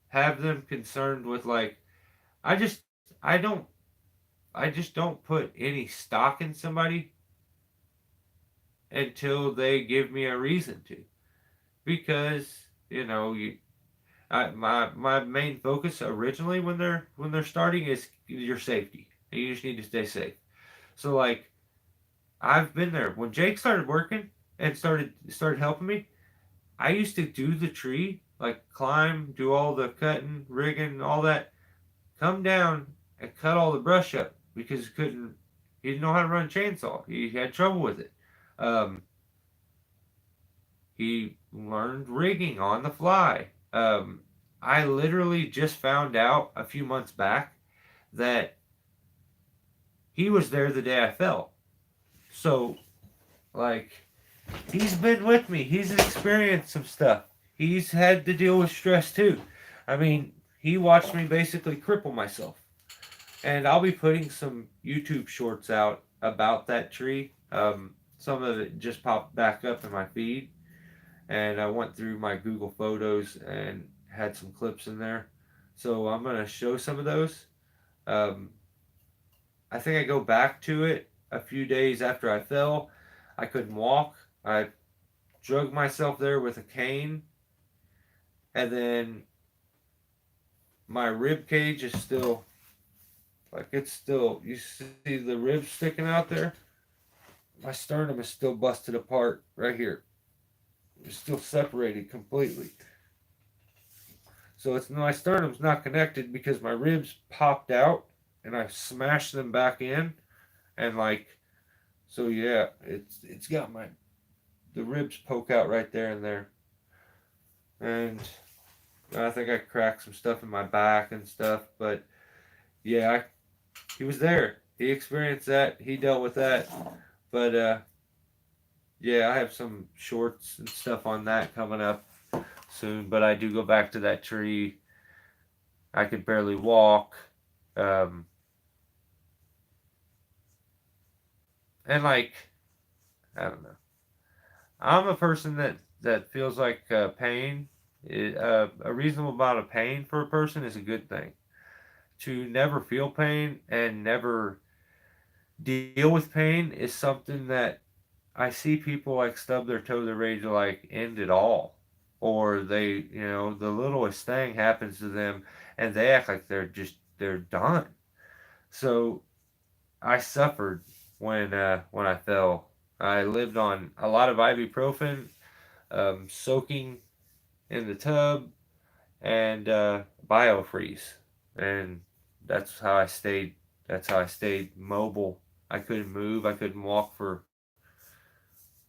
have them concerned with like, I just, I don't, I just don't put any stock in somebody until they give me a reason to. Because, my main focus originally when they're starting is your safety. You just need to stay safe. So like I've been there when Jake started working and started helping me. I used to do the tree, like climb, do all the cutting, rigging, all that. Come down and cut all the brush up because he didn't know how to run a chainsaw. He had trouble with it. Um, he learned rigging on the fly. I literally just found out a few months back that he was there the day I fell. So, like, he's been with me. He's experienced some stuff. He's had to deal with stress too. I mean, he watched me basically cripple myself. And I'll be putting some YouTube shorts out about that tree. Some of it just popped back up in my feed. And I went through my Google Photos and had some clips in there. So I'm going to show some of those. Um, I think I go back to it a few days after I fell. I couldn't walk. I drug myself there with a cane, and then my rib cage is still like it's still. You see the ribs sticking out there. My sternum is still busted apart right here. It's still separated completely. So it's my sternum's not connected because my ribs popped out and I smashed them back in and like so yeah, it's got the ribs poke out right there and there. And I think I cracked some stuff in my back and stuff, but yeah, he was there. He experienced that. He dealt with that. But yeah, I have some shorts and stuff on that coming up soon, but I do go back to that tree. I could barely walk. Um, and like I don't know. I'm a person that feels like pain, a reasonable amount of pain for a person is a good thing. To never feel pain and never deal with pain is something that I see people like stub their toe, they're ready to like end it all. Or the littlest thing happens to them and they act like they're done. So I suffered when I fell. I lived on a lot of ibuprofen, soaking in the tub, and biofreeze, and that's how I stayed. That's how I stayed mobile. I couldn't move. I couldn't walk for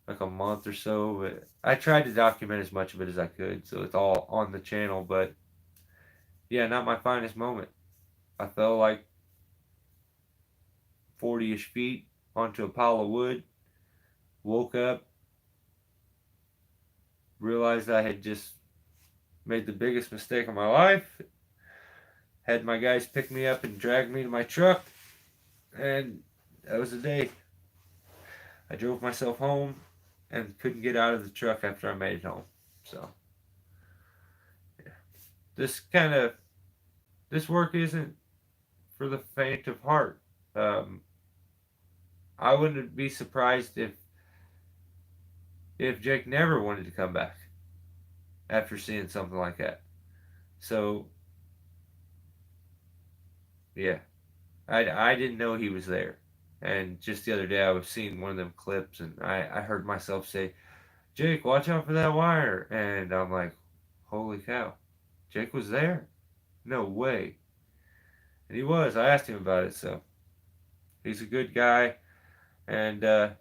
like a month or so. But I tried to document as much of it as I could, so it's all on the channel. But yeah, not my finest moment. I fell like 40-ish feet onto a pile of wood. Woke up, realized I had just made the biggest mistake of my life. Had my guys pick me up and drag me to my truck, and that was the day. I drove myself home and couldn't get out of the truck after I made it home. So, yeah. This kind of this work isn't for the faint of heart. Um, I wouldn't be surprised if Jake never wanted to come back after seeing something like that. So yeah, I didn't know he was there, and just the other day I was seeing one of them clips, and I heard myself say, "Jake, watch out for that wire," and I'm like, "Holy cow, Jake was there? No way!" And he was. I asked him about it, so he's a good guy, and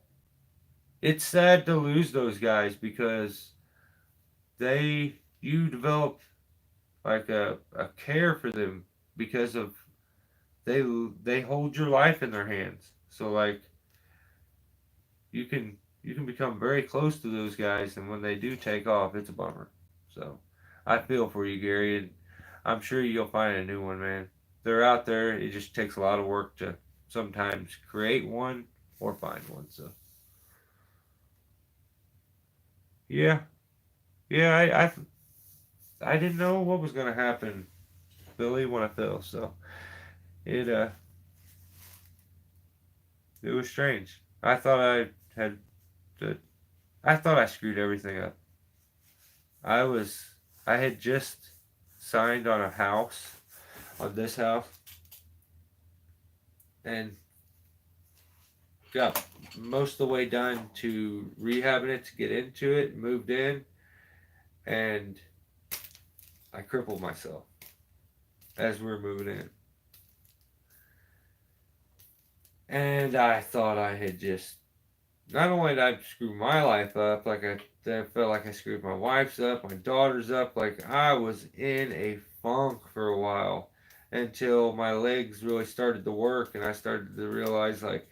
it's sad to lose those guys because you develop like a care for them because of they they hold your life in their hands. So like you can become very close to those guys, and when they do take off, it's a bummer. So I feel for you, Gary, and I'm sure you'll find a new one, man. They're out there. It just takes a lot of work to sometimes create one or find one. So yeah, yeah, I didn't know what was gonna happen, Billy, when I fell. So it it was strange. Had to, I thought I screwed everything up. I was I had just signed on a house, on this house, and got most of the way done to rehabbing it to get into it, moved in, and I crippled myself as we were moving in. And I thought I had just not only did I screw my life up, I felt like I screwed my wife's up, my daughter's up, like I was in a funk for a while until my legs really started to work and I started to realize like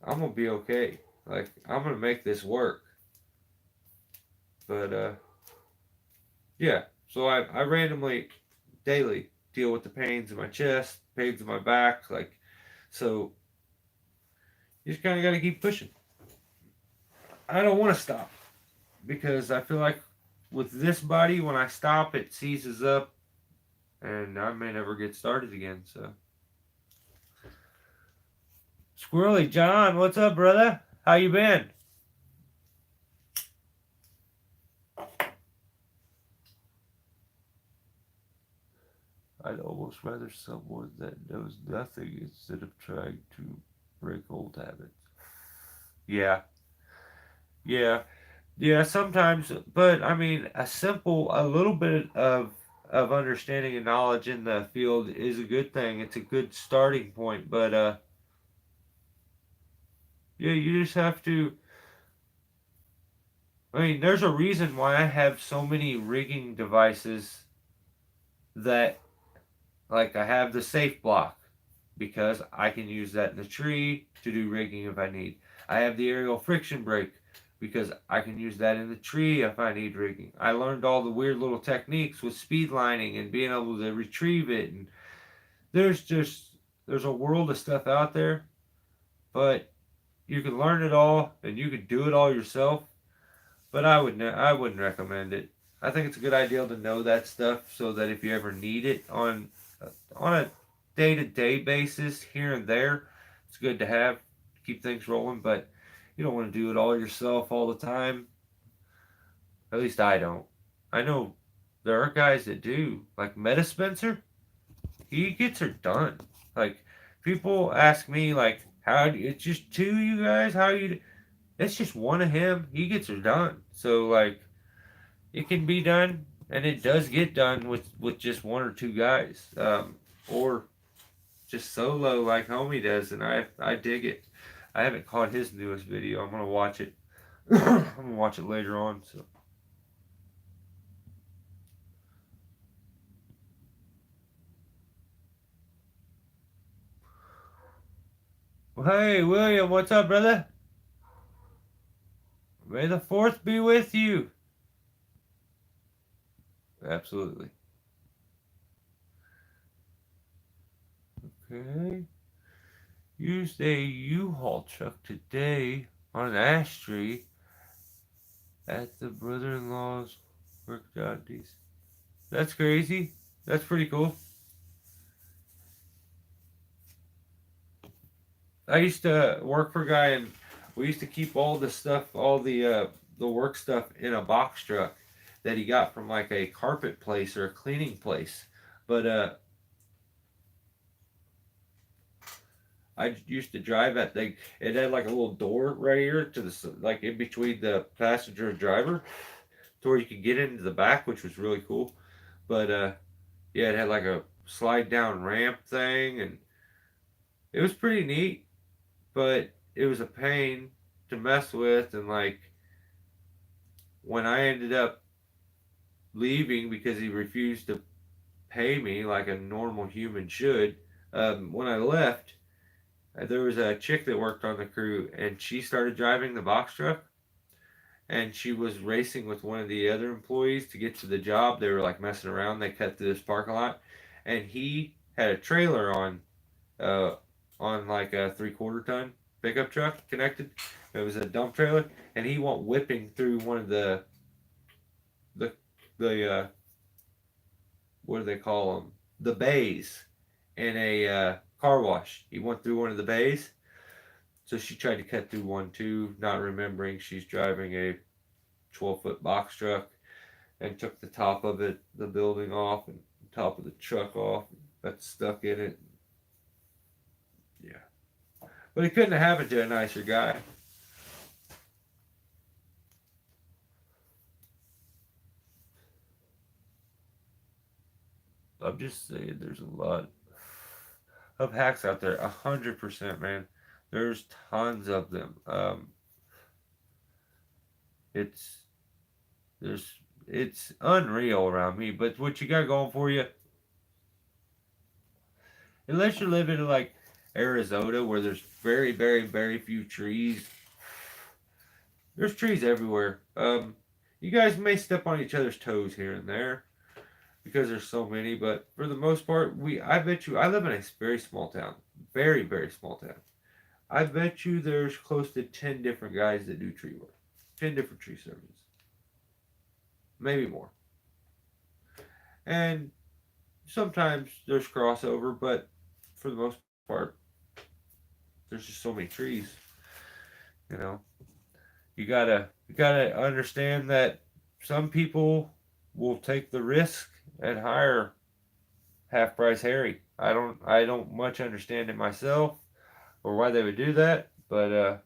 I'm gonna be okay. Like I'm gonna make this work. But yeah. So I randomly daily deal with the pains in my chest, pains in my back, like so you just kinda gotta keep pushing. I don't wanna stop because I feel like with this body when I stop it seizes up and I may never get started again, so Squirrely John, what's up, brother? How you been? I'd almost rather someone that knows nothing instead of trying to break old habits. Yeah, yeah, yeah. Sometimes, but I mean, a little bit of understanding and knowledge in the field is a good thing. It's a good starting point. But yeah, you just have to. I mean, there's a reason why I have so many rigging devices that like I have the safe block because I can use that in the tree to do rigging if I need. I have the aerial friction brake because I can use that in the tree if I need rigging. I learned all the weird little techniques with speed lining and being able to retrieve it and there's just there's a world of stuff out there, but you can learn it all and you can do it all yourself, but I wouldn't recommend it. I think it's a good idea to know that stuff so that if you ever need it on a day to day basis here and there, it's good to have keep things rolling. But you don't want to do it all yourself all the time. At least I don't. I know there are guys that do, like Meta Spencer. He gets her done. Like people ask me, like, how do it's just two of you guys? How you? It's just one of him. He gets her done. So like it can be done, and it does get done with just one or two guys, or just solo like homie does, and I dig it. I haven't caught his newest video. I'm gonna watch it. I'm gonna watch it later on. So, well, hey William, what's up, brother? May the fourth be with you. Absolutely. Okay. Used a U-Haul truck today on an ash tree at the brother-in-law's work. That's crazy. That's pretty cool. I used to work for a guy, and we used to keep all the stuff, all the work stuff, in a box truck that he got from like a carpet place or a cleaning place. But I used to drive that thing. It had like a little door right here to the like in between the passenger and driver, to where you could get into the back, which was really cool. But yeah, it had like a slide down ramp thing, and it was pretty neat. But it was a pain to mess with, and like when I ended up leaving because he refused to pay me like a normal human should, when I left, there was a chick that worked on the crew, and she started driving the box truck, and she was racing with one of the other employees to get to the job. They were like messing around. They cut through this parking lot, and he had a trailer uh, on like a 3/4 ton pickup truck connected. It was a dump trailer, and he went whipping through one of the the what do they call them? The bays in a car wash. He went through one of the bays, so she tried to cut through one too, not remembering she's driving a 12-foot box truck, and took the top of it, the building off, and the top of the truck off. Got stuck in it. Yeah, but it couldn't have happened to a nicer guy. I'm just saying, there's a lot of hacks out there. 100%, man. There's tons of them. It's there's it's unreal around me. But what you got going for you, unless you're living in like Arizona where there's very, very, very few trees, there's trees everywhere. You guys may step on each other's toes here and there because there's so many, but for the most part, I bet you I live in a very small town, very, very small town. I bet you there's close to 10 different guys that do tree work, 10 different tree services, maybe more. And sometimes there's crossover, but for the most part, there's just so many trees. You know, you gotta understand that some people will take the risk and hire half price Harry. I don't much understand it myself or why they would do that, but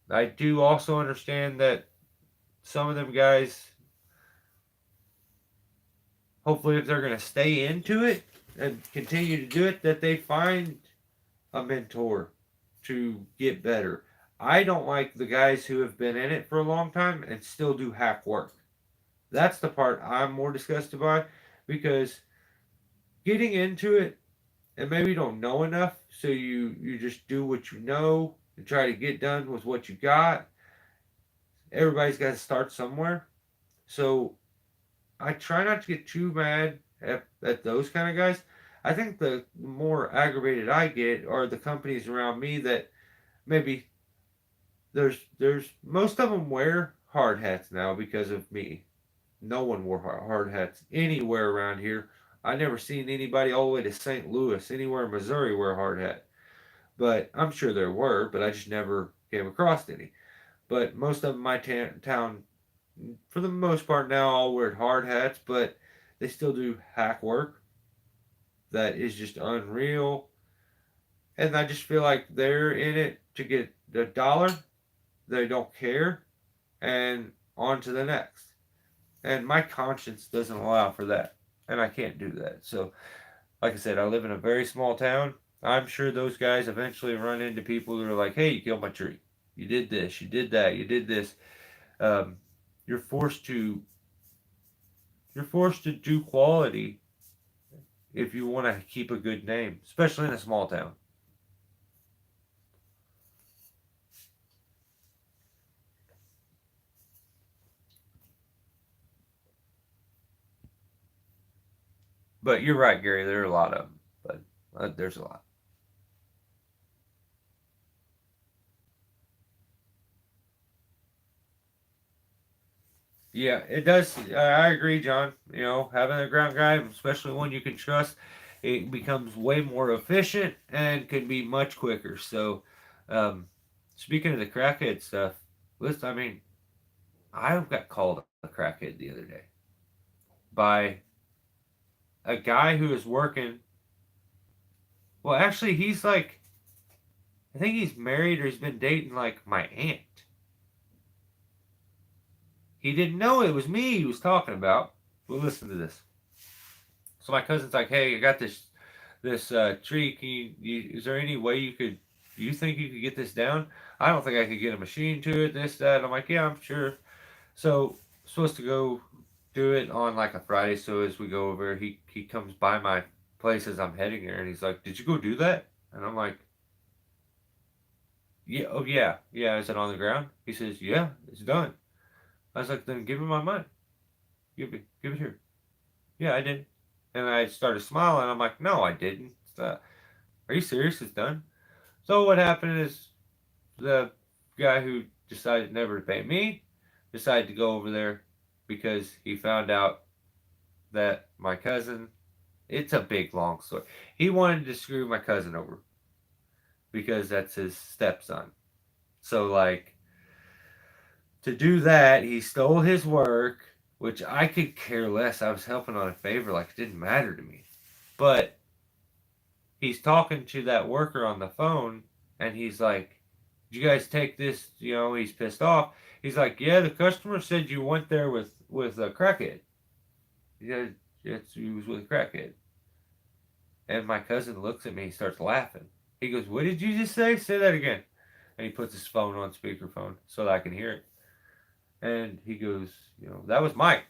I do also understand that some of them guys, hopefully, if they're gonna stay into it and continue to do it, that they find a mentor to get better. I don't like the guys who have been in it for a long time and still do hack work. That's the part I'm more disgusted by, because getting into it and maybe you don't know enough, so you just do what you know and try to get done with what you got. Everybody's got to start somewhere. So I try not to get too mad at those kind of guys. I think the more aggravated I get are the companies around me that maybe there's most of them wear hard hats now because of me. No one wore hard hats anywhere around here. I never seen anybody all the way to St. Louis, anywhere in Missouri, wear a hard hat. But I'm sure there were, but I just never came across any. But most of my town, for the most part now, all wear hard hats, but they still do hack work that is just unreal. And I just feel like they're in it to get the dollar. They don't care, and on to the next. And my conscience doesn't allow for that, and I can't do that. So, like I said, I live in a very small town. I'm sure those guys eventually run into people who are like, "Hey, you killed my tree. You did this. You did that. You did this." Um, you're forced to you're forced to do quality if you want to keep a good name, especially in a small town. But you're right, Gary. There are a lot of them, but there's a lot. Yeah, it does. I agree, John. You know, having a ground guy, especially one you can trust, it becomes way more efficient and can be much quicker. So, um, speaking of the crackhead stuff, listen, I mean, I got called a crackhead the other day by a guy who is working. Well, actually, he's like, I think he's married or he's been dating like my aunt. He didn't know it was me he was talking about. Well, listen to this. So my cousin's like, "Hey, I got this tree. Is there any way you think you could get this down? I don't think I could get a machine to it. This, that." I'm like, "Yeah, I'm sure." So supposed to go do it on like a Friday. So as we go over, he comes by my place as I'm heading there, and he's like, "Did you go do that?" And I'm like, "Yeah, oh yeah, yeah." Is it on the ground? He says, "Yeah, it's done." I was like, "Then give me my money. Give it here." Yeah, I did. And I started smiling. I'm like, "No, I didn't. Are you serious? It's done." So what happened is the guy who decided never to pay me decided to go over there because he found out that my cousin. It's a big long story. He wanted to screw my cousin over because that's his stepson. So like to do that, he stole his work, which I could care less. I was helping on a favor, like it didn't matter to me. But he's talking to that worker on the phone, and he's like, "Did you guys take this?" You know, he's pissed off. He's like, "Yeah, the customer said you went there with a crackhead. Yeah, yes, he was with a crackhead." And my cousin looks at me, he starts laughing. He goes, "What did you just say? Say that again." And he puts his phone on speakerphone so that I can hear it. And he goes, "You know, that was Mike."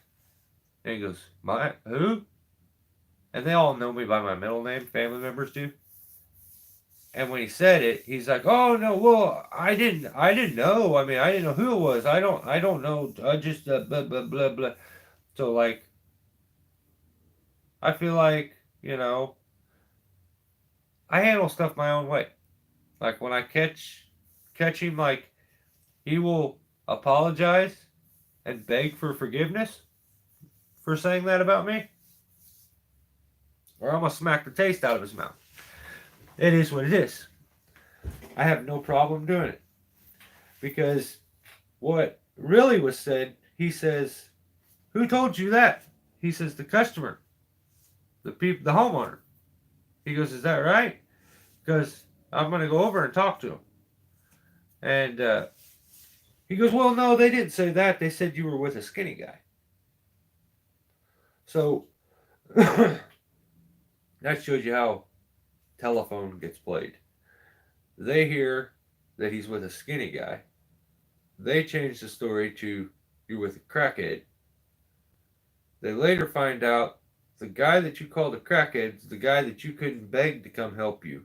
And he goes, "My who?" And they all know me by my middle name, family members do. And when he said it, he's like, "Oh no, well, I didn't know. I mean, I didn't know who it was. I don't know. I just blah blah blah blah." So like, I feel like I handle stuff my own way. Like when I catch him, like he will apologize and beg for forgiveness for saying that about me, or I'm gonna smack the taste out of his mouth. It is what it is. I have no problem doing it because what really was said, he says, "Who told you that?" He says, "The customer, the homeowner." He goes, "Is that right?" Because I'm gonna go over and talk to him. And he goes, "Well, no, they didn't say that. They said you were with a skinny guy." So that shows you how telephone gets played. They hear that he's with a skinny guy. They change the story to "you're with a crackhead." They later find out the guy that you called a crackhead is the guy that you couldn't beg to come help you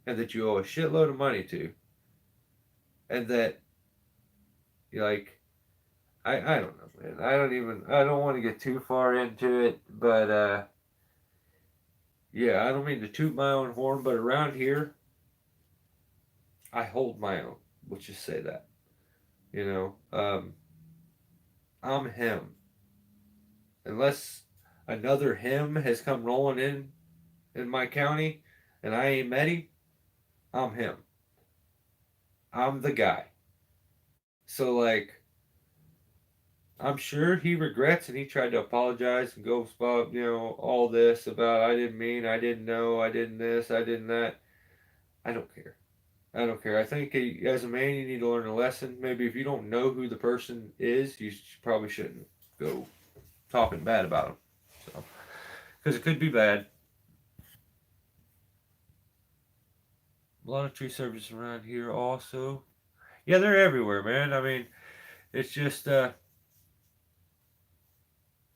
and that you owe a shitload of money to. And that, you're like, I don't know, man. I don't want to get too far into it, but yeah, I don't mean to toot my own horn, but around here, I hold my own. Let's just say that. You know, I'm him. Unless another him has come rolling in my county and I ain't met him, I'm him. I'm the guy. So like, I'm sure he regrets and he tried to apologize and go about all this about I didn't mean, I didn't know, I didn't this, I didn't that. I don't care. I don't care. I think as a man, you need to learn a lesson. Maybe if you don't know who the person is, you probably shouldn't go talking bad about them. So, because it could be bad. A lot of tree services around here also. Yeah, they're everywhere, man. I mean, it's just a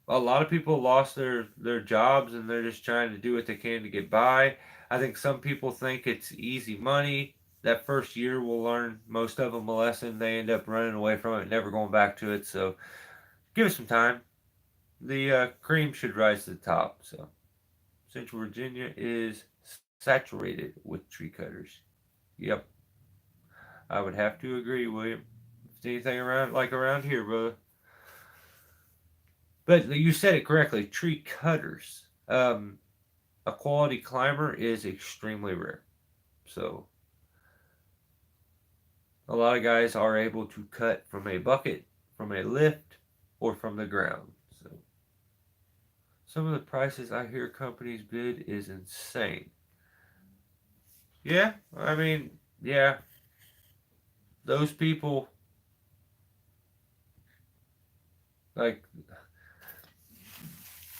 lot of people lost their jobs and they're just trying to do what they can to get by. I think some people think it's easy money. That first year will learn most of them a lesson. They end up running away from it, never going back to it. So give it some time. The cream should rise to the top. So Central Virginia is saturated with tree cutters. Yep, I would have to agree, William. If it's anything around here, brother. But you said it correctly. Tree cutters. A quality climber is extremely rare. So a lot of guys are able to cut from a bucket, from a lift, or from the ground. So some of the prices I hear companies bid is insane. Yeah, I mean, yeah, those people like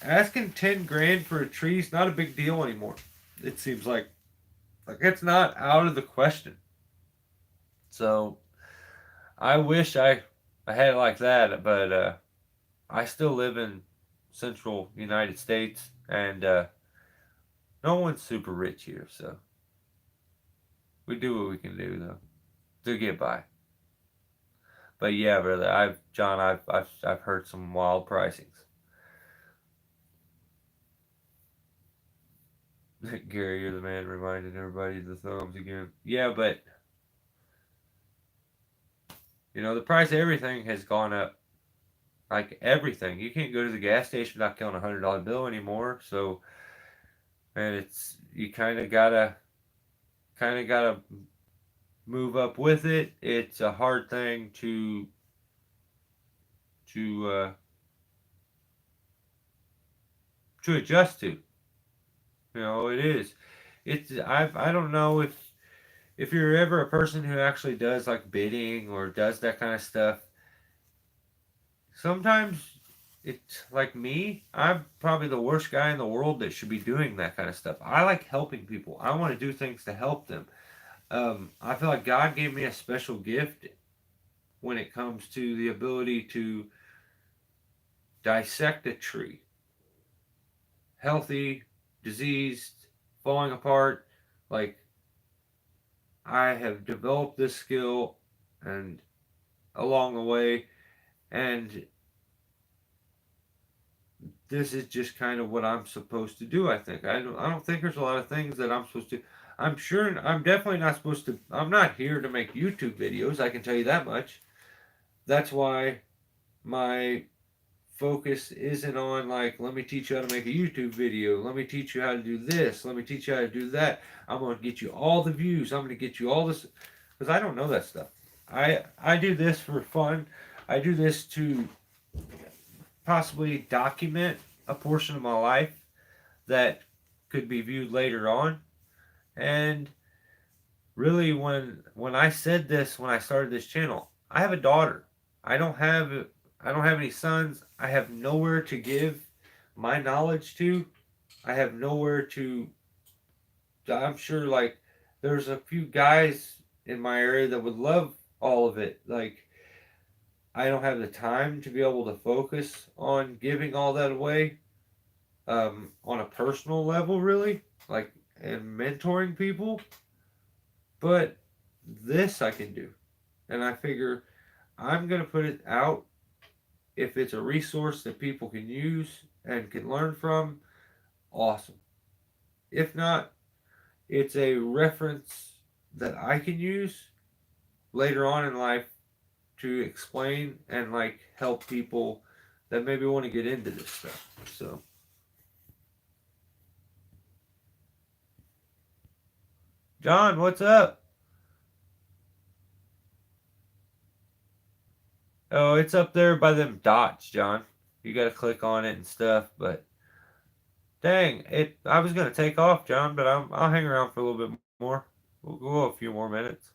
asking 10 grand for a tree is not a big deal anymore. It seems like it's not out of the question. So I wish I had it like that, but I still live in central United States, and no one's super rich here, so we do what we can do though to get by. But yeah, brother, I've heard some wild pricings. Gary, you're the man reminding everybody the thumbs again. Yeah, but the price of everything has gone up. Like everything, you can't go to the gas station without killing $100 bill anymore. So, and it's you kind of gotta move up with it. It's a hard thing to to adjust to. It is. I don't know if you're ever a person who actually does like bidding or does that kind of stuff. Sometimes it's like me. I'm probably the worst guy in the world that should be doing that kind of stuff. I like helping people. I want to do things to help them. I feel like God gave me a special gift when it comes to the ability to dissect a tree, healthy, diseased, falling apart. Like I have developed this skill and along the way, and this is just kind of what I'm supposed to do. I think I don't think there's a lot of things that I'm supposed to. I'm sure I'm definitely not supposed to. I'm not here to make YouTube videos. I can tell you that much. That's why my focus isn't on like let me teach you how to make a YouTube video. Let me teach you how to do this. Let me teach you how to do that. I'm gonna get you all the views. I'm gonna get you all this because I don't know that stuff. I do this for fun. I do this to possibly document a portion of my life that could be viewed later on. And really, when I said this when I started this channel, I have a daughter. I don't have I don't have any sons. I have nowhere to give my knowledge to. I have nowhere to. I'm sure like there's a few guys in my area that would love all of it. Like I don't have the time to be able to focus on giving all that away on a personal level, really, like and mentoring people. But this I can do, and I figure I'm gonna put it out if it's a resource that people can use and can learn from. Awesome. If not, it's a reference that I can use later on in life to explain and like help people that maybe want to get into this stuff. So, John, what's up? Oh, it's up there by them dots, John. You got to click on it and stuff. But dang, it. I was gonna take off, John, but I'll hang around for a little bit more. We'll go a few more minutes.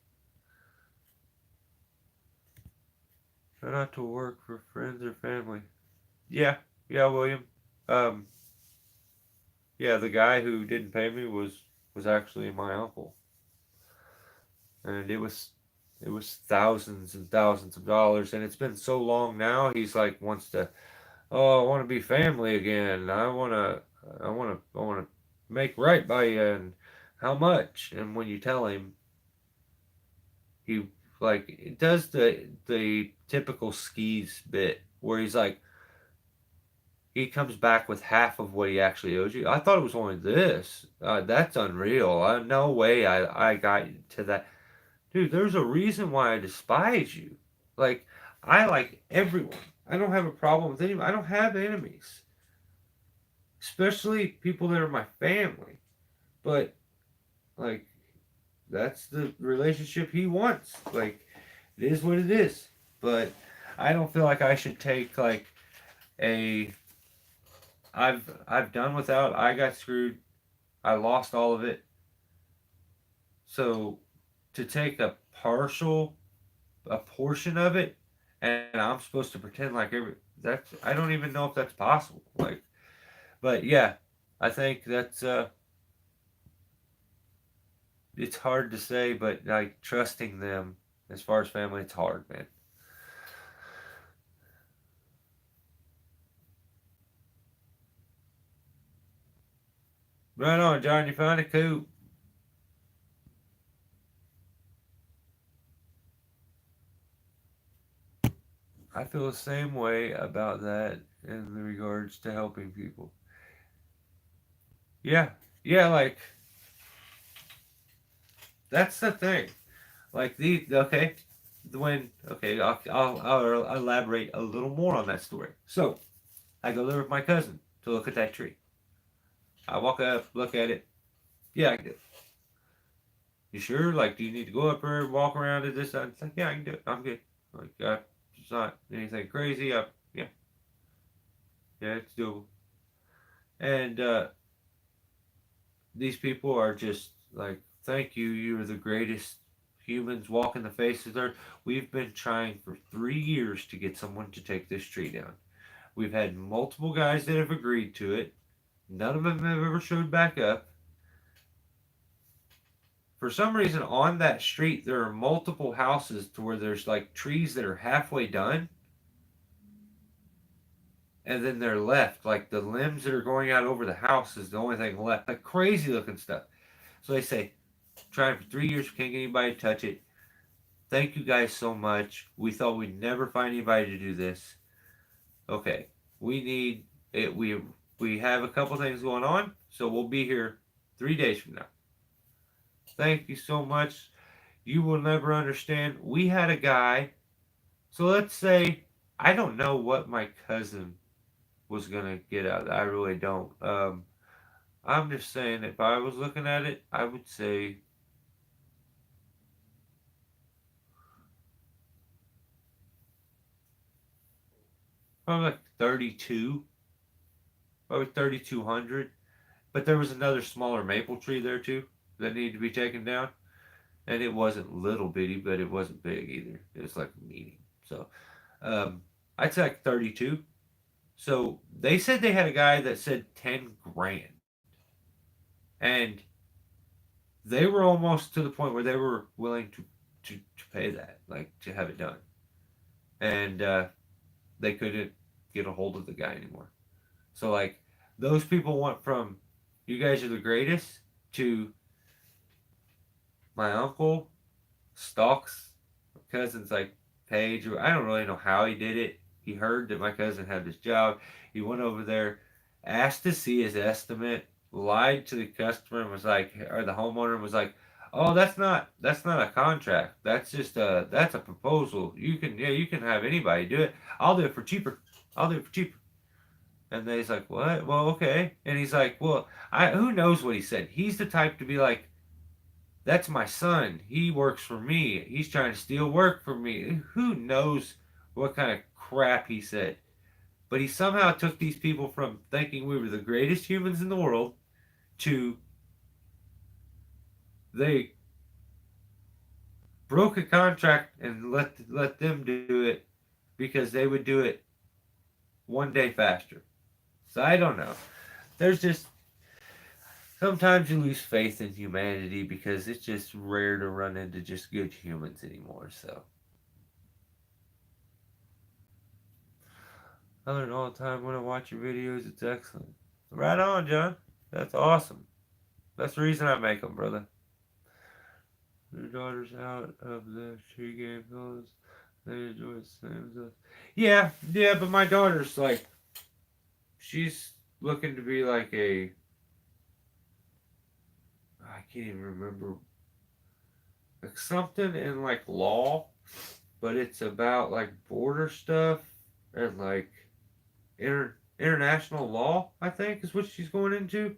Try not to work for friends or family. Yeah, yeah, William. Um, yeah, the guy who didn't pay me was actually my uncle, and it was thousands and thousands of dollars, and it's been so long now. He's like wants to, oh, I want to be family again. I want to make right by you, and how much? And when you tell him, he like it does the typical skis bit where he's like he comes back with half of what he actually owes you. I thought it was only this. That's unreal. No way I got to that. Dude, there's a reason why I despise you. Like, I like everyone. I don't have a problem with anybody. I don't have enemies, especially people that are my family. But like, that's the relationship he wants. Like, it is what it is. But I don't feel like I should take like a I've done without. I got screwed. I lost all of it. So to take a portion of it, and I'm supposed to pretend like that's I don't even know if that's possible. Like, but yeah, I think that's it's hard to say, but like trusting them as far as family, it's hard, man. Right on, John. You found it cool. I feel the same way about that in regards to helping people. Yeah, yeah, like that's the thing. Like the okay, when okay, I'll elaborate a little more on that story. So I go there with my cousin to look at that tree. I walk up, look at it. Yeah, I can do it. You sure? Like, do you need to go up there, walk around it, this, that? It's like, yeah, I can do it. I'm good. Like, it's not anything crazy. Yeah, yeah, it's doable. And these people are just like, thank you. You're the greatest humans walking the face of the earth. We've been trying for 3 years to get someone to take this tree down. We've had multiple guys that have agreed to it. None of them have ever showed back up. For some reason, on that street, there are multiple houses to where there's like trees that are halfway done, and then they're left. Like the limbs that are going out over the house is the only thing left. Like crazy looking stuff. So they say, trying for 3 years, we can't get anybody to touch it. Thank you guys so much. We thought we'd never find anybody to do this. Okay, we need it. We have a couple things going on, so we'll be here 3 days from now. Thank you so much. You will never understand. We had a guy. So let's say I don't know what my cousin was gonna get out of that. I really don't. I'm just saying if I was looking at it, I would say probably like 32, probably 3,200. But there was another smaller maple tree there too that needed to be taken down, and it wasn't little bitty, but it wasn't big either. It was like medium. So um, I'd say like 32. So they said they had a guy that said 10 grand, and they were almost to the point where they were willing to pay that, like to have it done, and they couldn't get a hold of the guy anymore. So like those people went from you guys are the greatest to my uncle stalks my cousin's like page, or I don't really know how he did it. He heard that my cousin had this job. He went over there, asked to see his estimate, lied to the customer and was like, or the homeowner was like, "Oh, that's not a contract. That's a proposal. You can have anybody do it. I'll do it for cheaper. I'll do it for cheaper." And he's like, "What? Well, okay." And he's like, "Well, I who knows what he said. He's the type to be like, that's my son. He works for me. He's trying to steal work from me. Who knows what kind of crap he said?" But he somehow took these people from thinking we were the greatest humans in the world to they broke a contract and let them do it because they would do it 1 day faster. So I don't know. There's just sometimes you lose faith in humanity because it's just rare to run into just good humans anymore. So I learn all the time when I watch your videos. It's excellent. Right on, John. That's awesome. That's the reason I make them, brother. Your daughter's out of the tree game fellas. They enjoy the same as us. Yeah, yeah, but my daughter's like, she's looking to be like I can't even remember, like something in like law, but it's about like border stuff. and like international law, I think is what she's going into.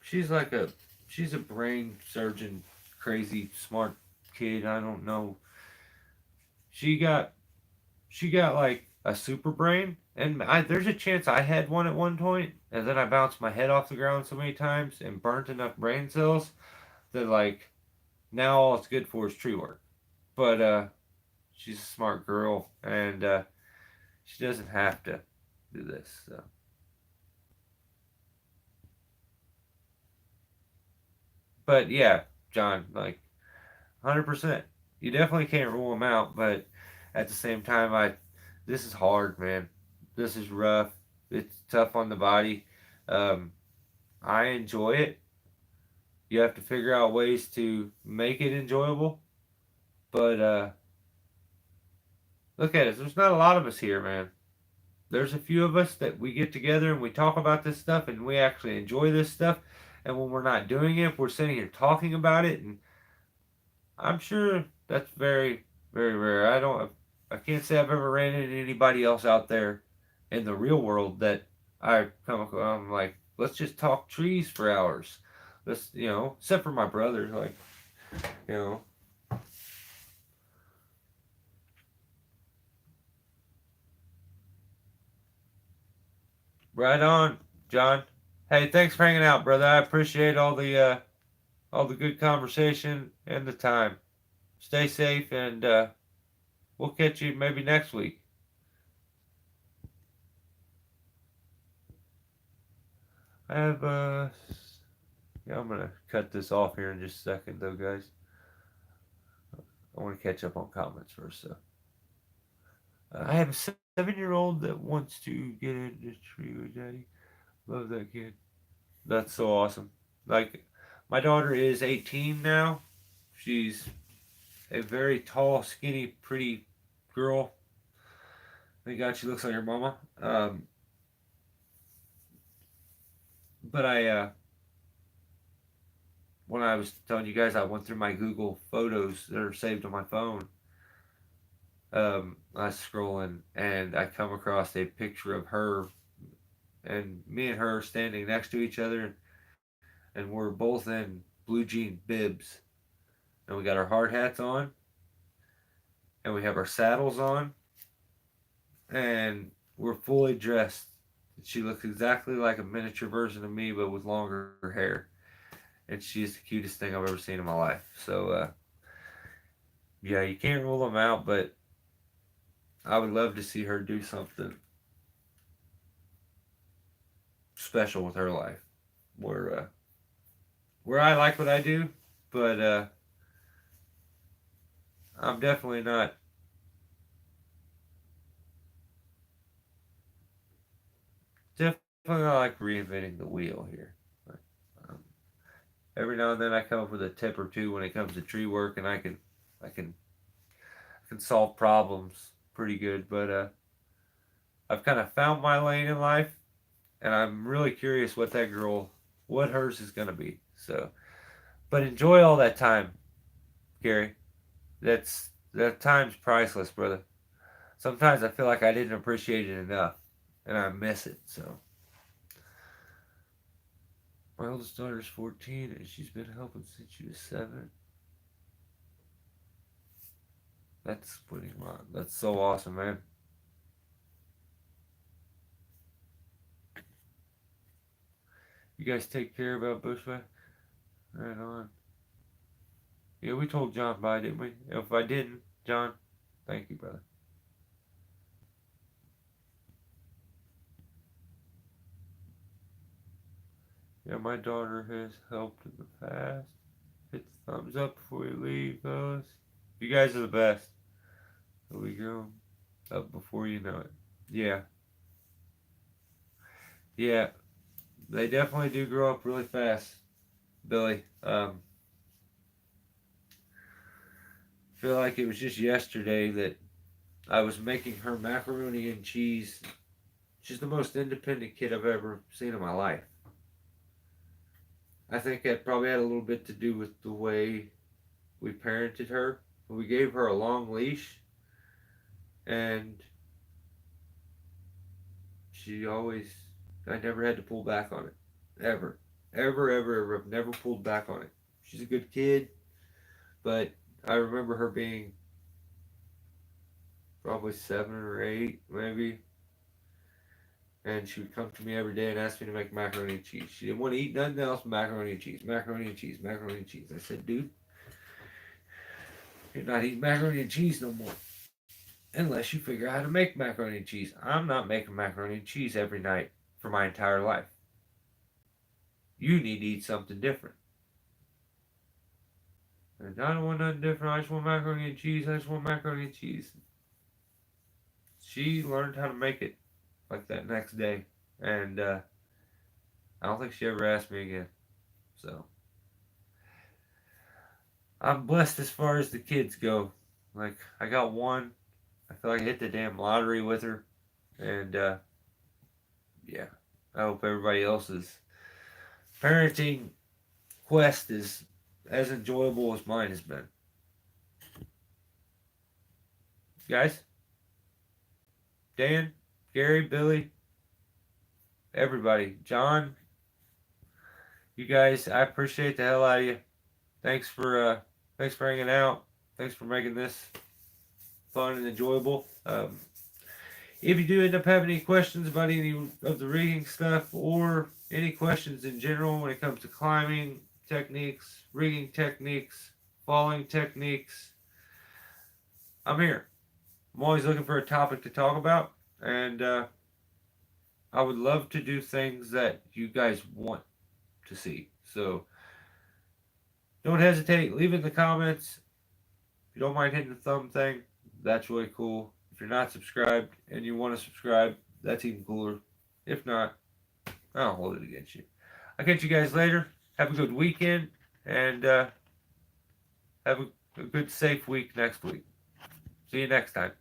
She's like a she's a brain surgeon, crazy smart kid. I don't know. She got she got like a super brain, and there's a chance I had one at one point, and then I bounced my head off the ground so many times and burnt enough brain cells that like now all it's good for is tree work. But she's a smart girl, and she doesn't have to do this. So. But yeah, John, like 100%. You definitely can't rule them out, but at the same time, this is hard, man. This is rough. It's tough on the body. Um, I enjoy it. You have to figure out ways to make it enjoyable. But look at us. There's not a lot of us here, man. There's a few of us that we get together and we talk about this stuff and we actually enjoy this stuff. And when we're not doing it, we're sitting here talking about it. And I'm sure that's very, very rare. I can't say I've ever ran into anybody else out there in the real world that I come across. I'm like, let's just talk trees for hours. Let's, except for my brother, like, you know, right on, John. Hey, thanks for hanging out, brother. I appreciate all the good conversation and the time. Stay safe, and we'll catch you maybe next week. I have Yeah, I'm gonna cut this off here in just a second, though, guys. I want to catch up on comments first. So, I have a 7-year-old that wants to get into tree with daddy. Love that kid. That's so awesome. Like, my daughter is 18 now. She's a very tall, skinny, pretty girl. Thank God she looks like her mama. But when I was telling you guys, I went through my Google photos that are saved on my phone. I was scrolling and I come across a picture of her and me and her standing next to each other, and we're both in blue jean bibs, and we got our hard hats on, and we have our saddles on, and we're fully dressed. She looks exactly like a miniature version of me, but with longer hair, and she's the cutest thing I've ever seen in my life. So, yeah, you can't rule them out, but I would love to see her do something special with her life, where where I like what I do, but I'm definitely not definitely not like reinventing the wheel here. Um, every now and then I come up with a tip or two when it comes to tree work, and I can I can solve problems pretty good. But I've kind of found my lane in life, and I'm really curious what hers is gonna be. So, but enjoy all that time, Gary. That time's priceless, brother. Sometimes I feel like I didn't appreciate it enough, and I miss it. So, my oldest daughter's 14, and she's been helping since she was 7. That's so awesome, man. You guys take care about Bushwhack. Right on. Yeah, we told John bye, didn't we? If I didn't, John, thank you, brother. Yeah, my daughter has helped in the past. Hit the thumbs up before you leave, fellas. You guys are the best. Here we go. Up before you know it. Yeah, yeah. They definitely do grow up really fast, Billy. Feel like it was just yesterday that I was making her macaroni and cheese. She's the most independent kid I've ever seen in my life. I think that probably had a little bit to do with the way we parented her. We gave her a long leash, and she always, I never had to pull back on it. Ever. Ever. I've never pulled back on it. She's a good kid, but I remember her being probably 7 or 8, maybe. And she would come to me every day and ask me to make macaroni and cheese. She didn't want to eat nothing else but macaroni and cheese, macaroni and cheese, macaroni and cheese. I said, dude, you're not eating macaroni and cheese no more. Unless you figure out how to make macaroni and cheese. I'm not making macaroni and cheese every night for my entire life. You need to eat something different. And I don't want nothing different. I just want macaroni and cheese. I just want macaroni and cheese. She learned how to make it like that next day. And I don't think she ever asked me again. So I'm blessed as far as the kids go. Like, I got one. I feel like I hit the damn lottery with her. And yeah, I hope everybody else's parenting quest is as enjoyable as mine has been. Guys, Dan, Gary, Billy, everybody, John, you guys, I appreciate the hell out of you. Thanks for hanging out. Thanks for making this fun and enjoyable. If you do end up having any questions about any of the rigging stuff or any questions in general when it comes to climbing techniques, rigging techniques, falling techniques, I'm here. I'm always looking for a topic to talk about, and I would love to do things that you guys want to see. So don't hesitate. Leave it in the comments. If you don't mind hitting the thumb thing, that's really cool. If you're not subscribed and you want to subscribe, that's even cooler. If not, I don't hold it against you. I'll catch you guys later. Have a good weekend, and have a good, safe week next week. See you next time.